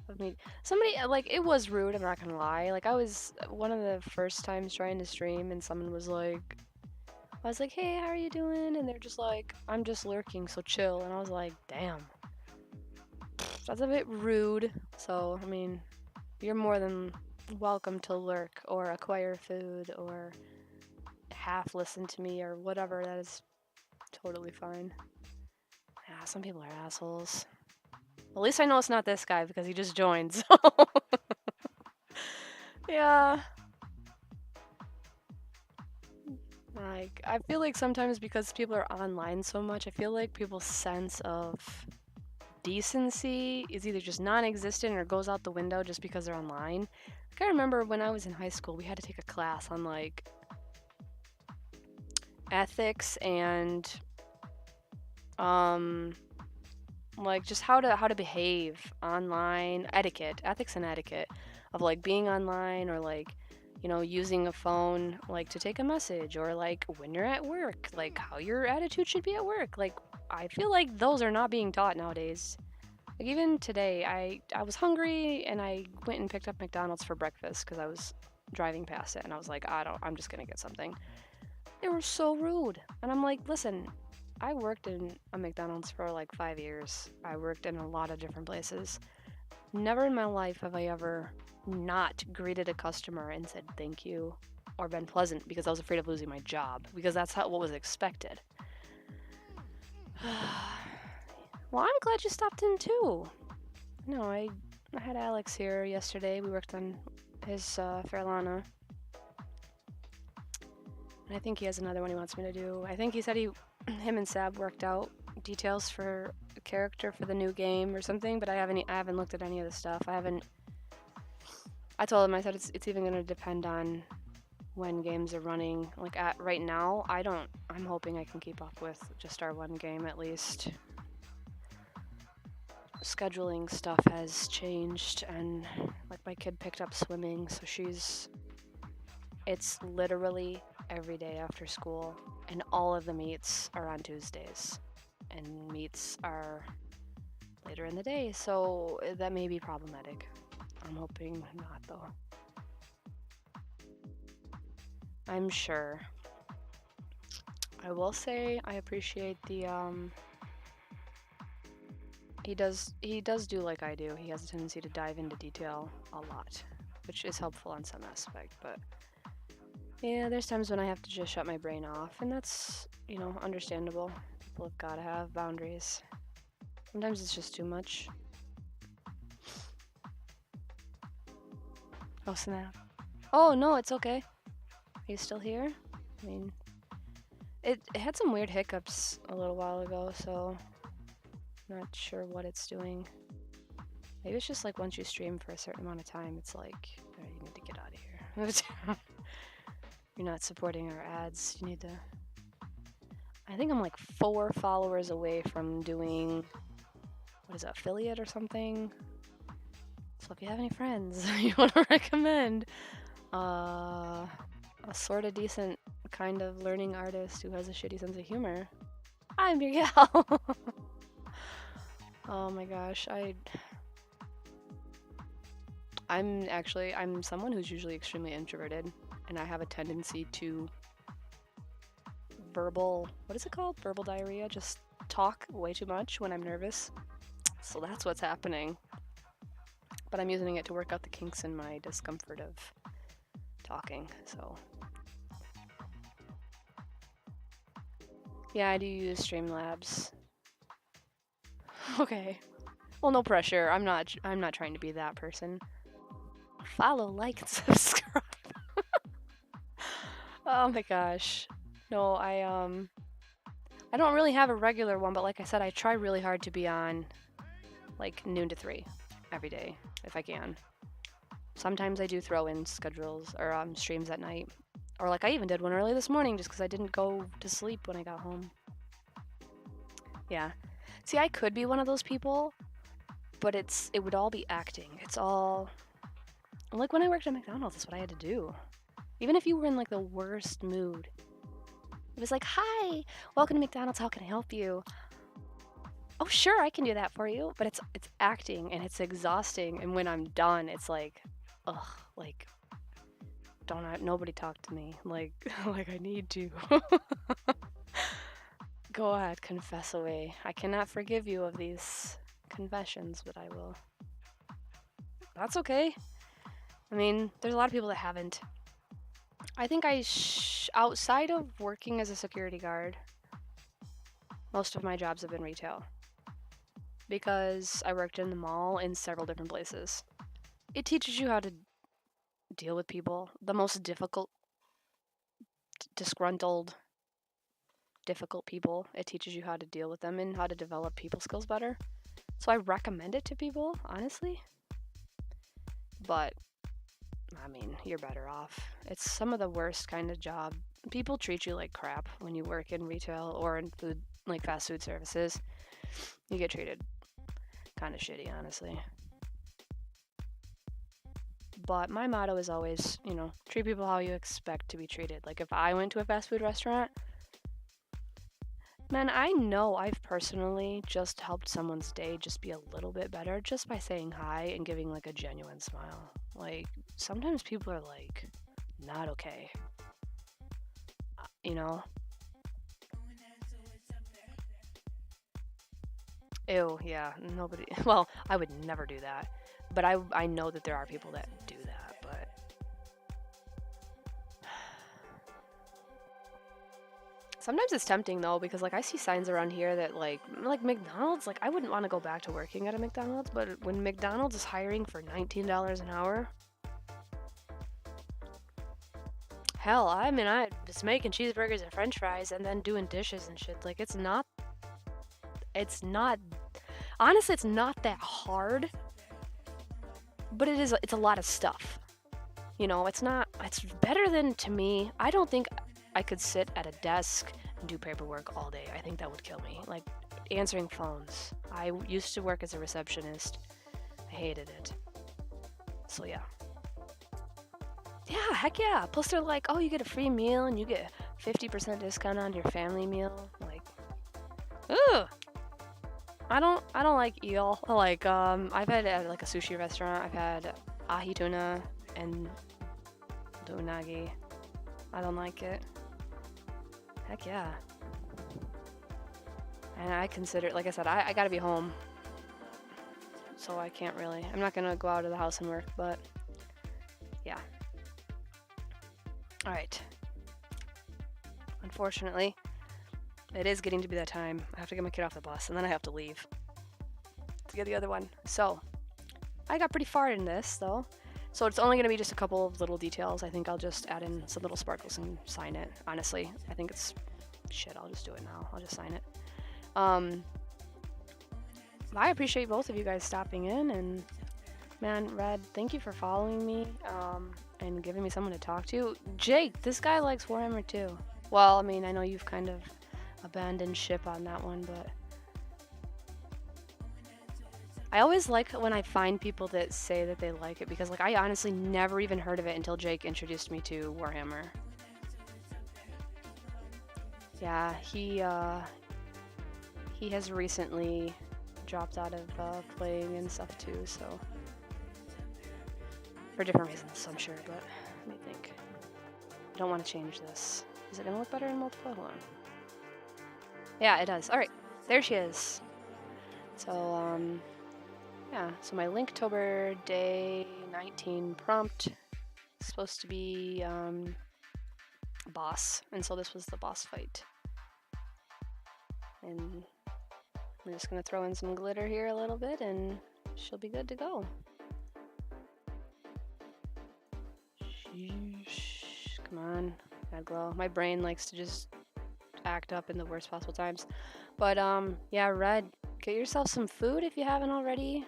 of me. Somebody, like, it was rude, I'm not gonna lie. Like, I was one of the first times trying to stream and someone was like, I was like, hey, how are you doing? And they're just like, I'm just lurking, so chill. And I was like, damn. That's a bit rude. So, I mean, you're more than welcome to lurk or acquire food or half listen to me or whatever. That is totally fine. Yeah, some people are assholes. At least I know it's not this guy because he just joined, so... Yeah. Like, I feel like sometimes because people are online so much, I feel like people's sense of decency is either just non-existent or goes out the window just because they're online. Like, I remember when I was in high school, we had to take a class on, like, ethics and, like, just how to behave online, ethics and etiquette of, like, being online or, like, using a phone like to take a message, or like when you're at work, like how your attitude should be at work. Like I feel like those are not being taught nowadays. Like even today, I was hungry and I went and picked up McDonald's for breakfast because I was driving past it and I was like, I'm just gonna get something. They were so rude. And I'm like, listen, I worked in a McDonald's for like 5 years. I worked in a lot of different places. Never in my life have I ever not greeted a customer and said thank you or been pleasant because I was afraid of losing my job, because that's what was expected. Well, I'm glad you stopped in too. No, I had Alex here yesterday. We worked on his Fairlana. And I think he has another one he wants me to do. I think he said him and Sab worked out details for a character for the new game or something, but I haven't looked at any of the stuff. I told him, I said it's even going to depend on when games are running. Like right now, I'm hoping I can keep up with just our one game at least. Scheduling stuff has changed, and like my kid picked up swimming, so it's literally every day after school, and all of the meets are on Tuesdays, and meets are later in the day, so that may be problematic. I'm hoping not, though. I'm sure. I will say I appreciate the he does do like I do. He has a tendency to dive into detail a lot, which is helpful on some aspect, but yeah, there's times when I have to just shut my brain off, and that's, understandable. People have got to have boundaries. Sometimes it's just too much. Oh, snap. Oh, no, it's okay. Are you still here? I mean, it had some weird hiccups a little while ago, so not sure what it's doing. Maybe it's just like once you stream for a certain amount of time, it's like, oh, you need to get out of here. You're not supporting our ads. You need to... I think I'm like 4 followers away from doing, what is it, affiliate or something? So if you have any friends you want to recommend a sort of decent kind of learning artist who has a shitty sense of humor, I'm your gal. Oh my gosh, I'm someone who's usually extremely introverted, and I have a tendency to verbal diarrhea, just talk way too much when I'm nervous. So that's what's happening. But I'm using it to work out the kinks in my discomfort of talking, so. Yeah, I do use Streamlabs. Okay. Well, no pressure. I'm not trying to be that person. Follow, like, and subscribe. Oh my gosh. No, I don't really have a regular one, but like I said, I try really hard to be on like noon to 3 every day if I can. Sometimes I do throw in schedules or streams at night. Or like I even did one early this morning just because I didn't go to sleep when I got home. Yeah. See, I could be one of those people, but it would all be acting. It's all... Like when I worked at McDonald's, that's what I had to do. Even if you were in like the worst mood. It was like, hi, welcome to McDonald's, how can I help you? Oh, sure, I can do that for you. But it's acting, and it's exhausting, and when I'm done, it's like, ugh, like, nobody talk to me. Like I need to. Go ahead, confess away. I cannot forgive you of these confessions, but I will. That's okay. I mean, there's a lot of people that haven't. I think outside of working as a security guard, most of my jobs have been retail. Because I worked in the mall in several different places. It teaches you how to deal with people. The most difficult, disgruntled, difficult people. It teaches you how to deal with them and how to develop people skills better. So I recommend it to people, honestly. But I mean, you're better off. It's some of the worst kind of job. People treat you like crap when you work in retail or in food, like fast food services. You get treated kind of shitty, honestly. But my motto is always, you know, treat people how you expect to be treated. Like if I went to a fast food restaurant, man, I know I've personally just helped someone's day just be a little bit better just by saying hi and giving like a genuine smile. Like sometimes people are like not okay. You know? Ew, yeah, nobody. Well, I would never do that. But I know that there are people that do that, but sometimes it's tempting though, because like I see signs around here that like McDonald's, like I wouldn't want to go back to working at a McDonald's, but when McDonald's is hiring for $19 an hour, hell, I mean, I just making cheeseburgers and french fries and then doing dishes and shit. Like it's not honestly, it's not that hard, but it's a lot of stuff. You know, it's better than, to me, I don't think I could sit at a desk and do paperwork all day. I think that would kill me. Like answering phones. I used to work as a receptionist. I hated it. So yeah. Yeah, heck yeah. Plus they're like, oh, you get a free meal and you get 50% discount on your family meal. Like, ugh. I don't like eel. Like, I've had at like a sushi restaurant, I've had ahi tuna and unagi. I don't like it. Heck yeah. And I consider, like I said, I gotta be home. So I can't really, I'm not gonna go out of the house and work, but yeah. Alright. Unfortunately, it is getting to be that time. I have to get my kid off the bus, and then I have to leave to get the other one. So, I got pretty far in this, though. So it's only going to be just a couple of little details. I think I'll just add in some little sparkles and sign it. Honestly, I think it's... Shit, I'll just do it now. I'll just sign it. I appreciate both of you guys stopping in, and... Man, Red, thank you for following me, and giving me someone to talk to. Jake, this guy likes Warhammer too. Well, I mean, I know you've kind of abandoned ship on that one, but I always like when I find people that say that they like it, because like I honestly never even heard of it until Jake introduced me to Warhammer. Yeah, he has recently dropped out of playing and stuff too, so for different reasons, I'm sure, but let me think. I don't want to change this. Is it gonna look better in multiple? Hold on. Yeah, it does. Alright, there she is. So, yeah, so my Linktober day 19 prompt is supposed to be, boss, and so this was the boss fight. And I'm just gonna throw in some glitter here a little bit, and she'll be good to go. Sheesh, come on, gotta glow. My brain likes to just act up in the worst possible times. But yeah, Red, get yourself some food if you haven't already.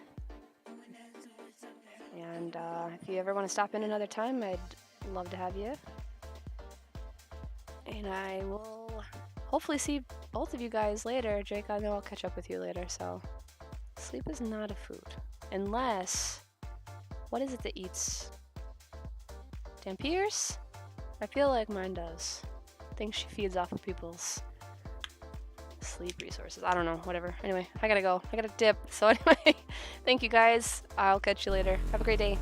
And if you ever want to stop in another time, I'd love to have you. And I will hopefully see both of you guys later. Jake, I know I'll catch up with you later, so sleep is not a food. Unless, what is it that eats? Dampiers? I feel like mine does. I think she feeds off of people's sleep resources. I don't know, whatever. Anyway, I gotta go. I gotta dip. So anyway, thank you guys. I'll catch you later. Have a great day.